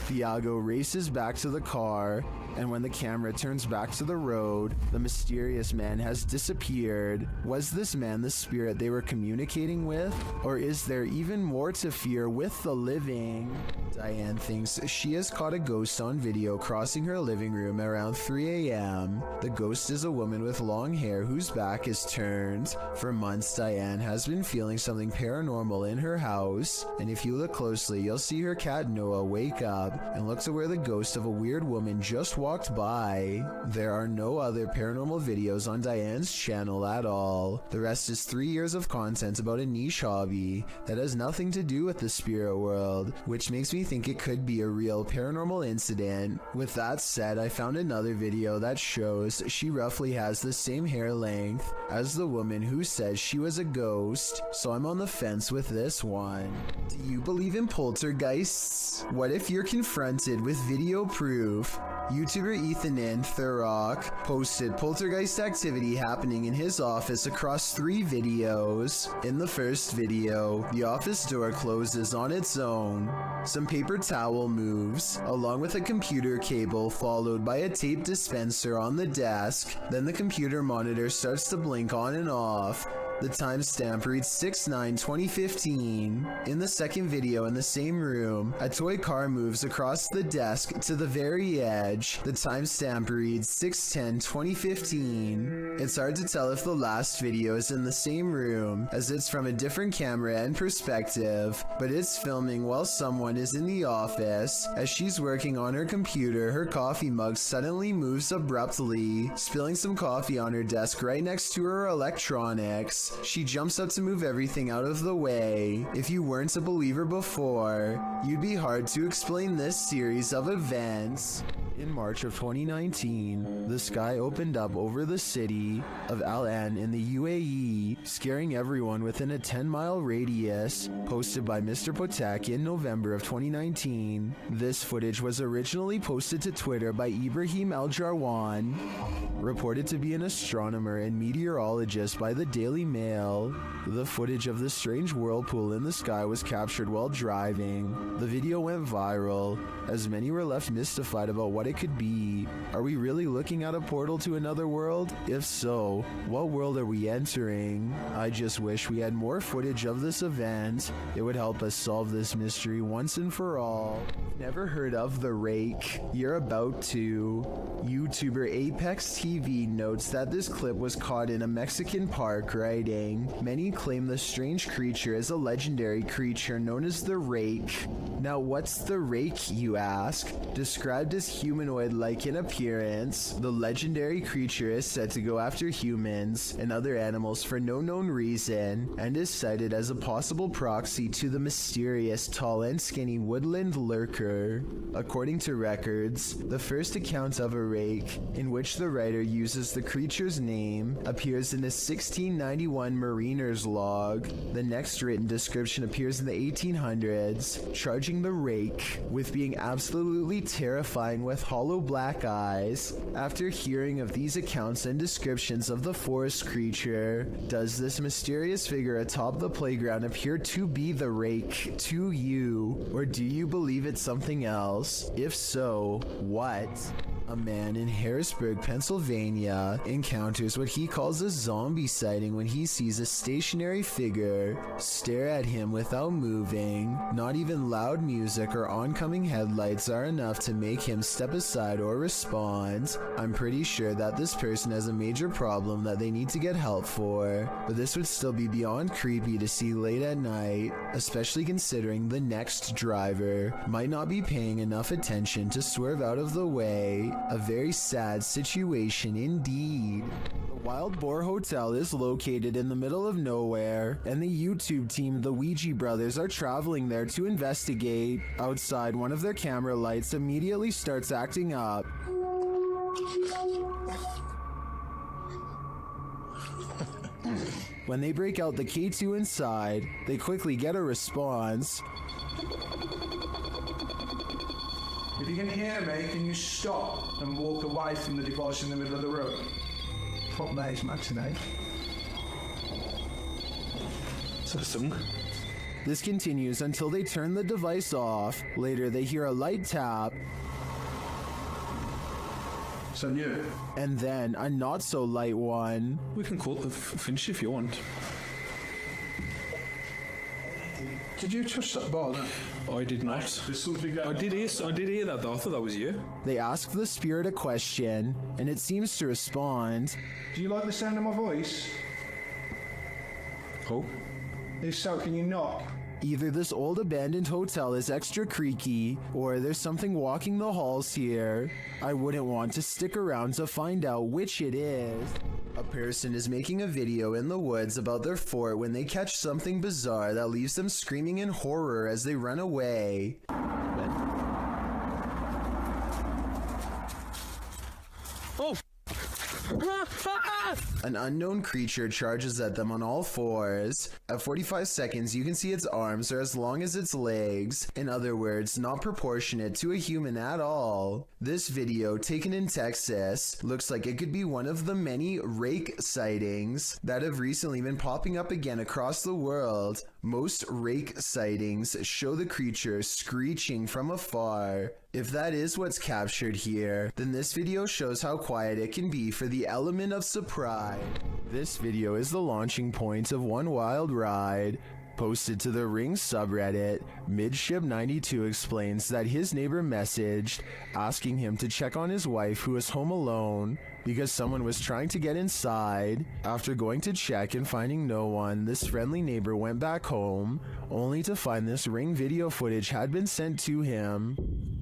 Thiago races back to the car, and when the camera turns back to the road, the mysterious man has disappeared. Was this man the spirit they were communicating with? Or is there even more to fear with the living? Diane thinks she has caught a ghost on video crossing her living room around 3 a.m. The ghost is a woman with long hair whose back is turned. For months, Diane has been feeling something paranormal in her house, and if you look closely, you'll see her cat Noah wake up and look to where the ghost of a weird woman just walked by. There are no other paranormal videos on Diane's channel at all. The rest is 3 years of content about a niche hobby that has nothing to do with the spirit world, which makes me think it could be a real paranormal incident. With that said, I found another video that shows she roughly has the same hair length as the woman who says she was a ghost, so I'm on the fence with this one. Do you believe in poltergeists? What if you're confronted with video proof? YouTube YouTuber Ethanin Thurrock posted poltergeist activity happening in his office across 3 videos. In the first video, the office door closes on its own. Some paper towel moves, along with a computer cable followed by a tape dispenser on the desk. Then the computer monitor starts to blink on and off. The timestamp reads 6/9/2015. In the second video in the same room, a toy car moves across the desk to the very edge. The timestamp reads 6/10/2015. It's hard to tell if the last video is in the same room, as it's from a different camera and perspective, but it's filming while someone is in the office. As she's working on her computer, her coffee mug suddenly moves abruptly, spilling some coffee on her desk right next to her electronics. She jumps up to move everything out of the way. If you weren't a believer before, you'd be hard to explain this series of events. In March of 2019, the sky opened up over the city of Al Ain in the UAE, scaring everyone within a 10-mile radius, posted by Mr. Potak in November of 2019. This footage was originally posted to Twitter by Ibrahim Al-Jarwan, reported to be an astronomer and meteorologist by the Daily Mail. The footage of the strange whirlpool in the sky was captured while driving. The video went viral, as many were left mystified about what it could be. Are we really looking at a portal to another world? If so, what world are we entering? I just wish we had more footage of this event. It would help us solve this mystery once and for all. Never heard of the Rake? You're about to. YouTuber Apex TV notes that this clip was caught in a Mexican park, writing, "Many claim the strange creature is a legendary creature known as the Rake." Now what's the Rake, you ask? Described as humanoid-like in appearance, the legendary creature is said to go after humans and other animals for no known reason, and is cited as a possible proxy to the mysterious tall and skinny woodland lurker. According to records, the first account of a Rake, in which the writer uses the creature's name, appears in a 1691 mariner's log. The next written description appears in the 1800s, charging the Rake with being absolutely terrifying with hollow black eyes. After hearing of these accounts and descriptions of the forest creature, does this mysterious figure atop the playground appear to be the Rake to you, or do you believe it's something else? If so, what? A man in Harrisburg, Pennsylvania, encounters what he calls a zombie sighting when he sees a stationary figure stare at him without moving. Not even loud music or oncoming headlights are enough to make him step aside or respond. I'm pretty sure that this person has a major problem that they need to get help for, but this would still be beyond creepy to see late at night, especially considering the next driver might not be paying enough attention to swerve out of the way. A very sad situation indeed. The Wild Boar Hotel is located in the middle of nowhere, and the YouTube team, the Ouija brothers, are traveling there to investigate. Outside, one of their camera lights immediately starts acting up. When they break out the K2 inside, they quickly get a response. If you can hear me, can you stop and walk away from the device in the middle of the room? Fuck, that is mad today. Is that a song? This continues until they turn the device off. Later, they hear a light tap. So new. And then a not so light one. We can call it the finish if you want. Did you touch that bar then? I did not. There's something going I did hear that though. I thought that was you. They ask the spirit a question, and it seems to respond. Do you like the sound of my voice? Oh. If so, can you knock? Either this old abandoned hotel is extra creaky, or there's something walking the halls here. I wouldn't want to stick around to find out which it is. A person is making a video in the woods about their fort when they catch something bizarre that leaves them screaming in horror as they run away. Oh! An unknown creature charges at them on all fours. At 45 seconds, you can see its arms are as long as its legs. In other words, not proportionate to a human at all. This video, taken in Texas, looks like it could be one of the many rake sightings that have recently been popping up again across the world. Most rake sightings show the creature screeching from afar. If that is what's captured here, then this video shows how quiet it can be for the element of surprise. This video is the launching point of one wild ride. Posted to the Ring subreddit, Midship92 explains that his neighbor messaged asking him to check on his wife who was home alone because someone was trying to get inside. After going to check and finding no one, this friendly neighbor went back home, only to find this Ring video footage had been sent to him.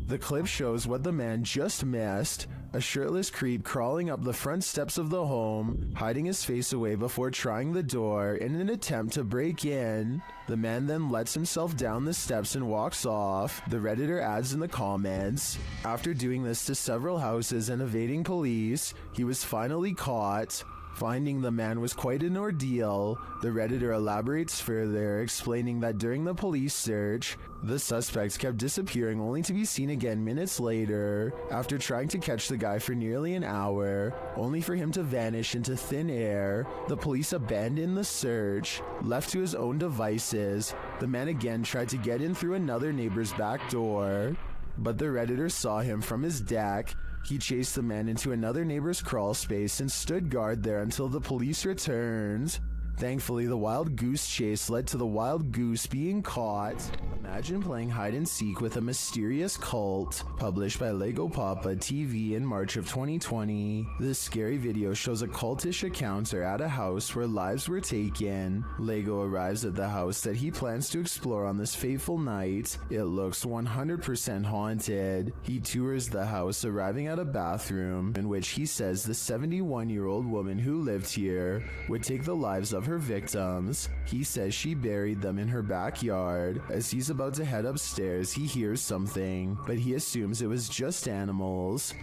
The clip shows what the man just missed, a shirtless creep crawling up the front steps of the home, hiding his face away before trying the door in an attempt to break in. The man then lets himself down the steps and walks off. The Redditor adds in the comments, after doing this to several houses and evading police, he was finally caught. Finding the man was quite an ordeal. The Redditor elaborates further, explaining that during the police search, the suspect kept disappearing only to be seen again minutes later, after trying to catch the guy for nearly an hour, only for him to vanish into thin air. The police abandoned the search. Left to his own devices, the man again tried to get in through another neighbor's back door, but the Redditor saw him from his deck. He chased the man into another neighbor's crawl space and stood guard there until the police returned. Thankfully, the wild goose chase led to the wild goose being caught. Imagine playing hide and seek with a mysterious cult. Published by Lego Papa TV in March of 2020. This scary video shows a cultish encounter at a house where lives were taken. Lego arrives at the house that he plans to explore on this fateful night. It looks 100% haunted. He tours the house, arriving at a bathroom in which he says the 71-year-old woman who lived here would take the lives of her victims. He says she buried them in her backyard. As he's about to head upstairs, he hears something, but he assumes it was just animals.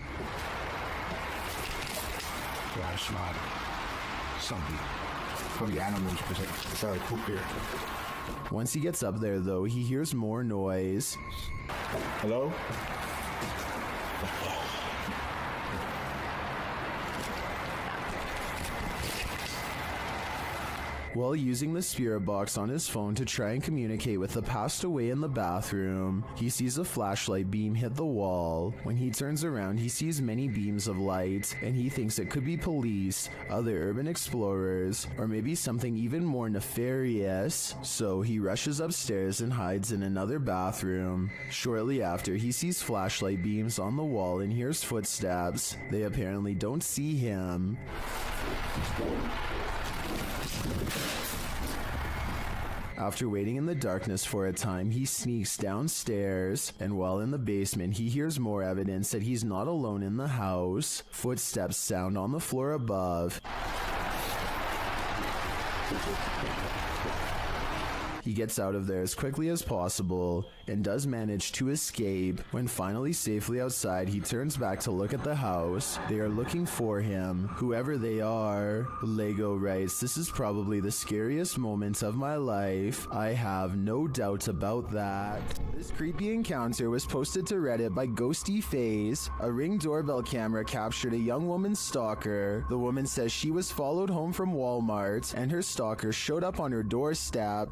Yeah, it's not something. Probably animals because it's all poop here. Once he gets up there though, he hears more noise. Hello? While using the spirit box on his phone to try and communicate with the passed away in the bathroom, he sees a flashlight beam hit the wall. When he turns around, he sees many beams of light, and he thinks it could be police, other urban explorers, or maybe something even more nefarious. So he rushes upstairs and hides in another bathroom. Shortly after, he sees flashlight beams on the wall and hears footsteps. They apparently don't see him. After waiting in the darkness for a time, he sneaks downstairs, and while in the basement, he hears more evidence that he's not alone in the house. Footsteps sound on the floor above. He gets out of there as quickly as possible and does manage to escape. When finally safely outside, he turns back to look at the house. They are looking for him, whoever they are. Lego writes, "This is probably the scariest moment of my life. I have no doubt about that." This creepy encounter was posted to Reddit by Ghosty Phase. A Ring doorbell camera captured a young woman's stalker. The woman says she was followed home from Walmart and her stalker showed up on her doorstep.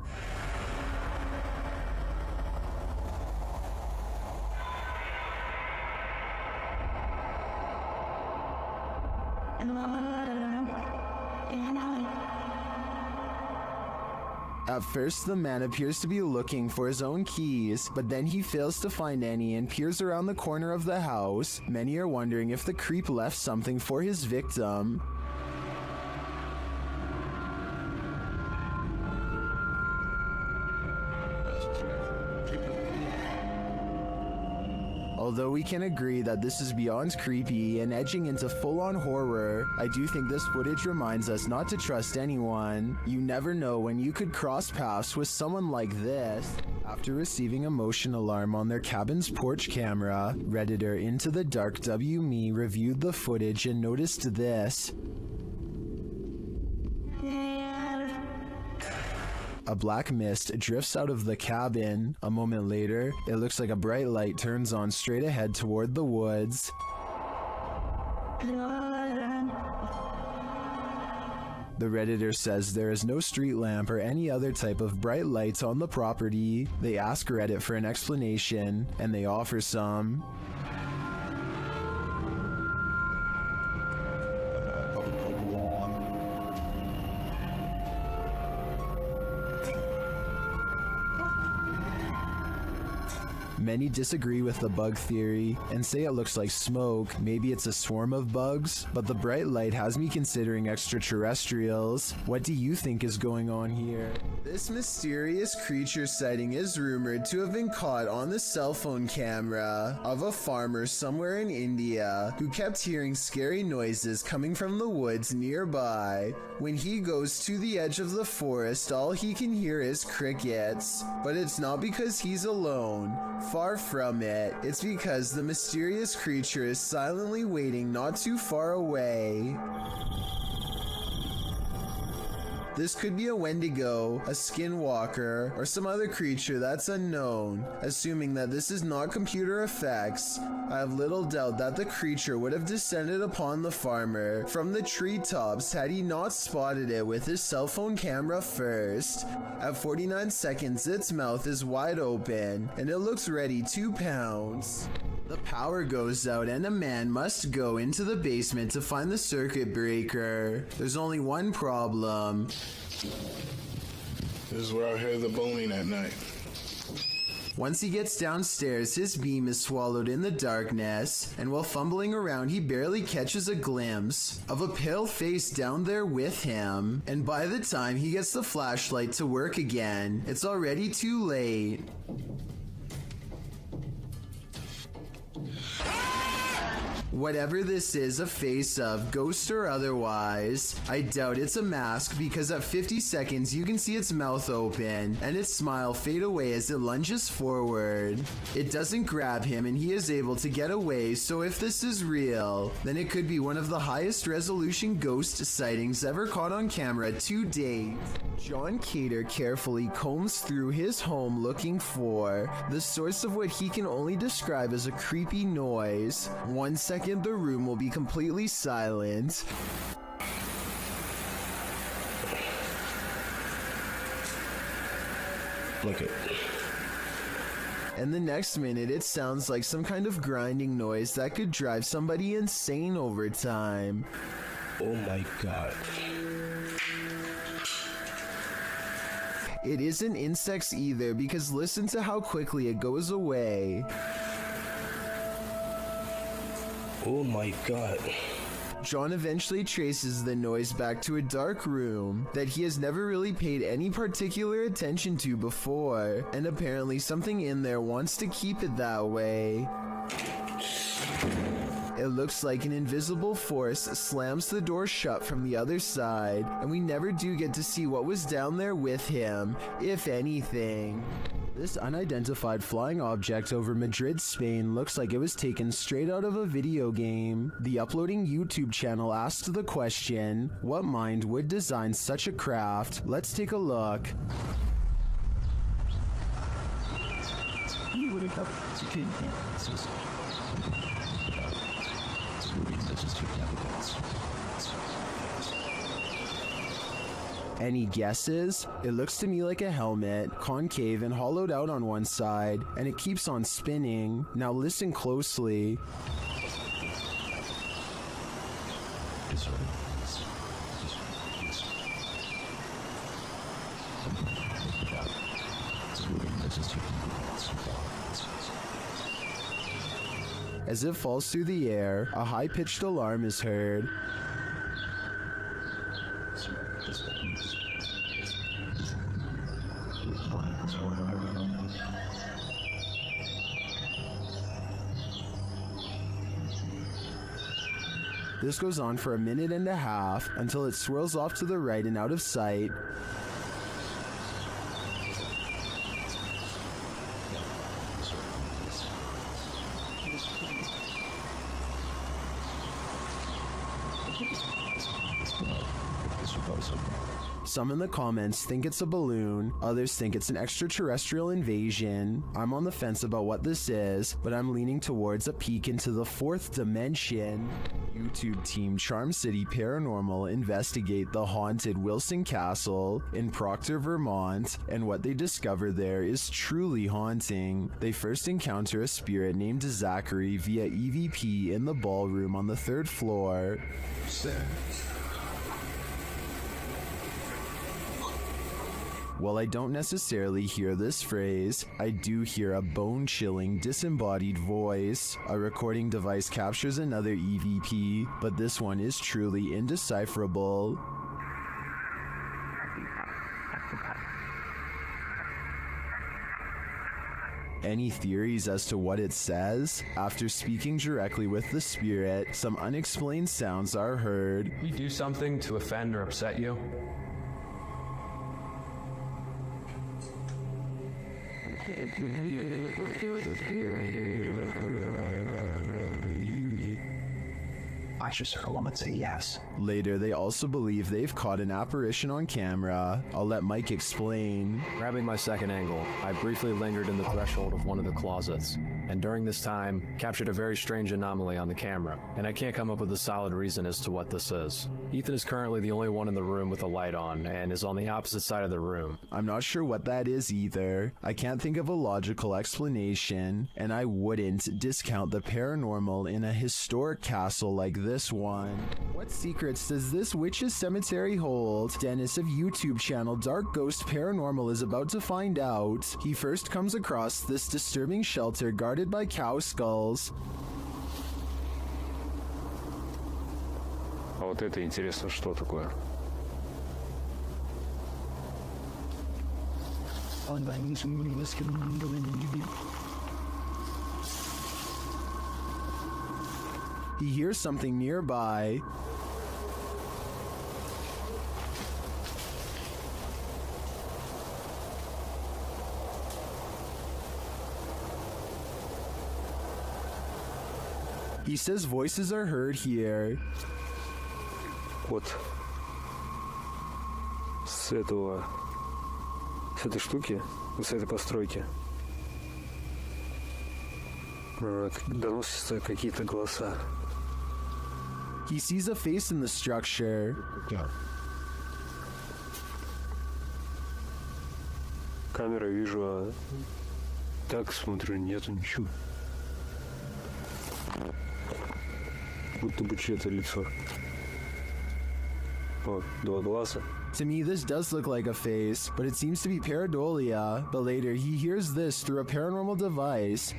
At first, the man appears to be looking for his own keys, but then he fails to find any and peers around the corner of the house. Many are wondering if the creep left something for his victim. Although we can agree that this is beyond creepy and edging into full-on horror, I do think this footage reminds us not to trust anyone. You never know when you could cross paths with someone like this. After receiving a motion alarm on their cabin's porch camera, Redditor Into the Dark WMe reviewed the footage and noticed this. A black mist drifts out of the cabin. A moment later, it looks like a bright light turns on straight ahead toward the woods. The Redditor says there is no street lamp or any other type of bright lights on the property. They ask Reddit for an explanation, and they offer some. Many disagree with the bug theory and say it looks like smoke, maybe it's a swarm of bugs, but the bright light has me considering extraterrestrials. What do you think is going on here? This mysterious creature sighting is rumored to have been caught on the cell phone camera of a farmer somewhere in India who kept hearing scary noises coming from the woods nearby. When he goes to the edge of the forest, all he can hear is crickets, but it's not because he's alone. Far from it, it's because the mysterious creature is silently waiting not too far away. This could be a Wendigo, a skinwalker, or some other creature that's unknown. Assuming that this is not computer effects, I have little doubt that the creature would have descended upon the farmer from the treetops had he not spotted it with his cell phone camera first. At 49 seconds, its mouth is wide open, and it looks ready to pounce. The power goes out and a man must go into the basement to find the circuit breaker. There's only one problem. This is where I hear the booming at night. Once he gets downstairs, his beam is swallowed in the darkness, and while fumbling around, he barely catches a glimpse of a pale face down there with him. And by the time he gets the flashlight to work again, it's already too late. Whatever this is a face of, ghost or otherwise, I doubt it's a mask because at 50 seconds you can see its mouth open and its smile fade away as it lunges forward. It doesn't grab him and he is able to get away, so if this is real, then it could be one of the highest resolution ghost sightings ever caught on camera to date. John Cater carefully combs through his home looking for the source of what he can only describe as a creepy noise. 1 second the room will be completely silent. Look it. And the next minute it sounds like some kind of grinding noise that could drive somebody insane over time. Oh my god. It isn't insects either, because listen to how quickly it goes away. Oh my god. John eventually traces the noise back to a dark room that he has never really paid any particular attention to before, and apparently something in there wants to keep it that way. It looks like an invisible force slams the door shut from the other side, and we never do get to see what was down there with him, if anything. This unidentified flying object over Madrid, Spain looks like it was taken straight out of a video game. The uploading YouTube channel asked the question, what mind would design such a craft? Let's take a look. Any guesses? It looks to me like a helmet, concave and hollowed out on one side, and it keeps on spinning. Now listen closely. As it falls through the air, a high-pitched alarm is heard. This goes on for a minute and a half until it swirls off to the right and out of sight. Some in the comments think it's a balloon, others think it's an extraterrestrial invasion. I'm on the fence about what this is, but I'm leaning towards a peek into the fourth dimension. YouTube team Charm City Paranormal investigate the haunted Wilson Castle in Proctor, Vermont, and what they discover there is truly haunting. They first encounter a spirit named Zachary via EVP in the ballroom on the 3rd floor. While I don't necessarily hear this phrase, I do hear a bone-chilling, disembodied voice. A recording device captures another EVP, but this one is truly indecipherable. Any theories as to what it says? After speaking directly with the spirit, some unexplained sounds are heard. We do something to offend or upset you? I just heard a woman say yes. Later, they also believe they've caught an apparition on camera. I'll let Mike explain. Grabbing my second angle, I briefly lingered in the threshold of one of the closets, and during this time, captured a very strange anomaly on the camera, and I can't come up with a solid reason as to what this is. Ethan is currently the only one in the room with a light on, and is on the opposite side of the room. I'm not sure what that is either. I can't think of a logical explanation, and I wouldn't discount the paranormal in a historic castle like this one. What secrets does this witch's cemetery hold? Dennis of YouTube channel Dark Ghost Paranormal is about to find out. He first comes across this disturbing shelter guarded by cow skulls. А вот это интересно, что такое? He hears something nearby. He says voices are heard here. Вот с этой штуки, с этой постройки доносятся какие-то голоса. He sees a face in the structure. Камера вижу, а так смотрю, нету ничего. Будто бы чье-то лицо. О, два глаза. To me, this does look like a face, but it seems to be pareidolia. But later, he hears this through a paranormal device.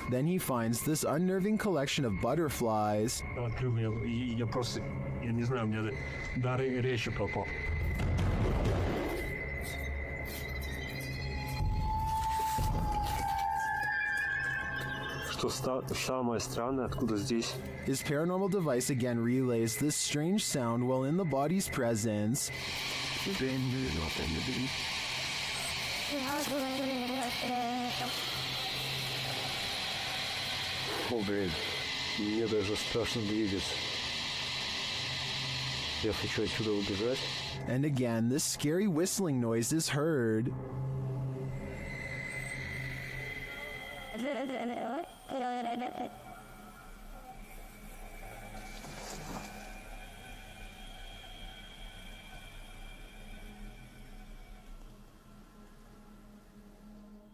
Then he finds this unnerving collection of butterflies. Я просто, я не знаю, у меня дар речи пропал. Что самое странное, откуда здесь? His paranormal device again relays this strange sound while in the body's presence. О, блин, мне даже страшно двигаться. Я хочу отсюда убежать. And again, this scary whistling noise is heard.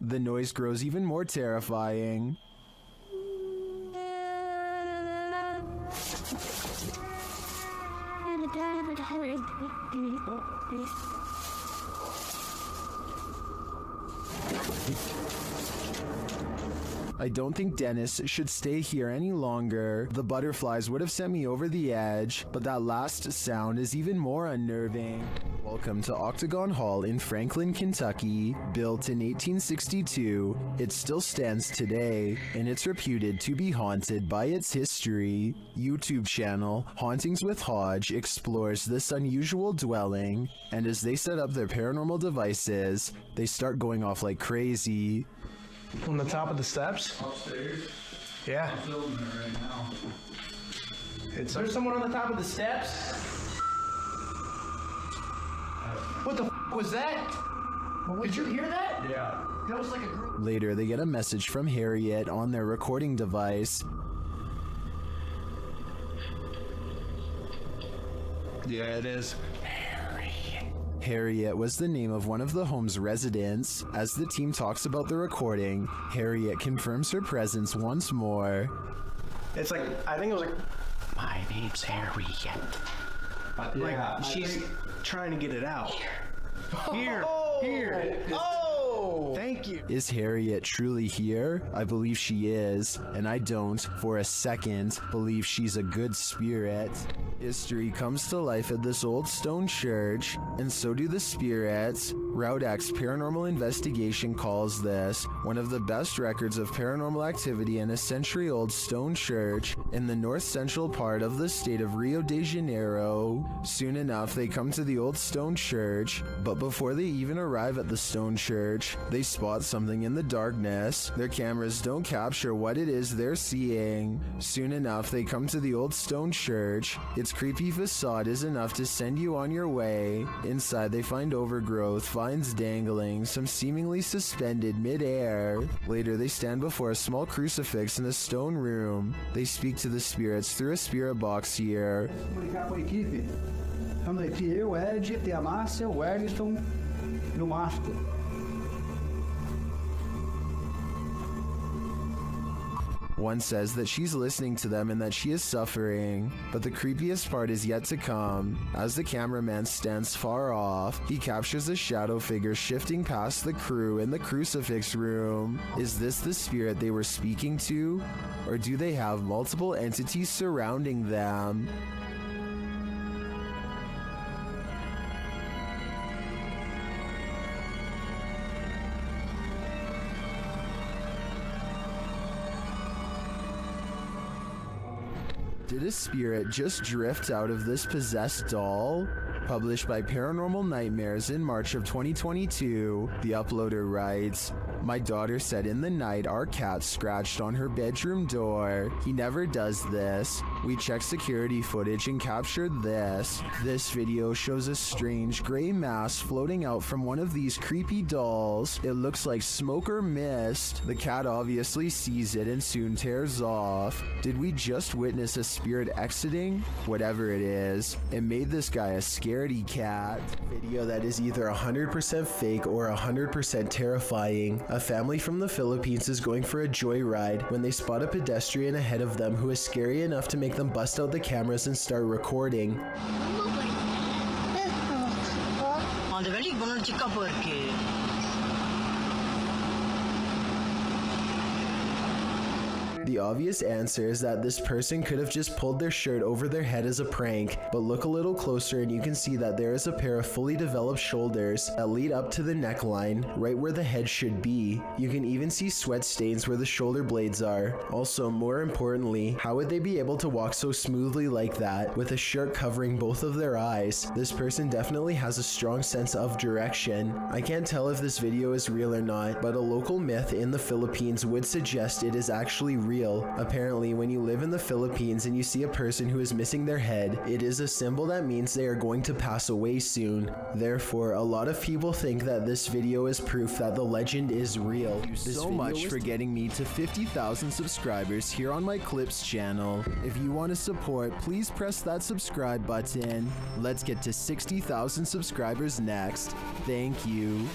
The noise grows even more terrifying. I don't think Dennis should stay here any longer. The butterflies would have sent me over the edge, but that last sound is even more unnerving. Welcome to Octagon Hall in Franklin, Kentucky. Built in 1862, it still stands today, and it's reputed to be haunted by its history. YouTube channel Hauntings with Hodge explores this unusual dwelling, and as they set up their paranormal devices, they start going off like crazy. On the top of the steps? Upstairs. Yeah. I'm filming it right now. There's someone on the top of the steps? What the was that? Did you hear that? Yeah. That was like a group. Later, they get a message from Harriet on their recording device. Yeah, it is. Harriet was the name of one of the home's residents. As the team talks about the recording, Harriet confirms her presence once more. It's like, I think it was like, my name's Harriet. Like, she's trying to get it out. Here. Oh! Thank you. Is Harriet truly here? I believe she is, and I don't, for a second, believe she's a good spirit. History comes to life at this old stone church, and so do the spirits. Route X Paranormal Investigation calls this one of the best records of paranormal activity in a century-old stone church in the north-central part of the state of Rio de Janeiro. Soon enough, they come to the old stone church, but before they even arrive at the stone church, they spot something in the darkness. Their cameras don't capture what it is they're seeing. Soon enough, they come to the old stone church. Its creepy facade is enough to send you on your way. Inside, they find overgrowth, vines dangling, some seemingly suspended mid-air. Later, they stand before a small crucifix in a stone room. They speak to the spirits through a spirit box here. Comunicar com a equipe. Estamos aqui, eu, Ed, tem a Márcia, o Erliston e o Márcio. One says that she's listening to them and that she is suffering, but the creepiest part is yet to come. As the cameraman stands far off, he captures a shadow figure shifting past the crew in the crucifix room. Is this the spirit they were speaking to? Or do they have multiple entities surrounding them? Did a spirit just drift out of this possessed doll? Published by Paranormal Nightmares in March of 2022, the uploader writes, "My daughter said in the night our cat scratched on her bedroom door. He never does this. We checked security footage and captured this. This video shows a strange gray mass floating out from one of these creepy dolls. It looks like smoke or mist. The cat obviously sees it and soon tears off. Did we just witness a spirit exiting? Whatever it is, it made this guy a scaredy cat." Video that is either 100% fake or 100% terrifying. A family from the Philippines is going for a joyride when they spot a pedestrian ahead of them who is scary enough to make them bust out the cameras and start recording. The obvious answer is that this person could have just pulled their shirt over their head as a prank, but look a little closer and you can see that there is a pair of fully developed shoulders that lead up to the neckline, right where the head should be. You can even see sweat stains where the shoulder blades are. Also, more importantly, how would they be able to walk so smoothly like that, with a shirt covering both of their eyes? This person definitely has a strong sense of direction. I can't tell if this video is real or not, but a local myth in the Philippines would suggest it is actually real. Apparently, when you live in the Philippines and you see a person who is missing their head, it is a symbol that means they are going to pass away soon. Therefore, a lot of people think that this video is proof that the legend is real. Thank you so much for getting me to 50,000 subscribers here on my Clips channel. If you want to support, please press that subscribe button. Let's get to 60,000 subscribers next. Thank you.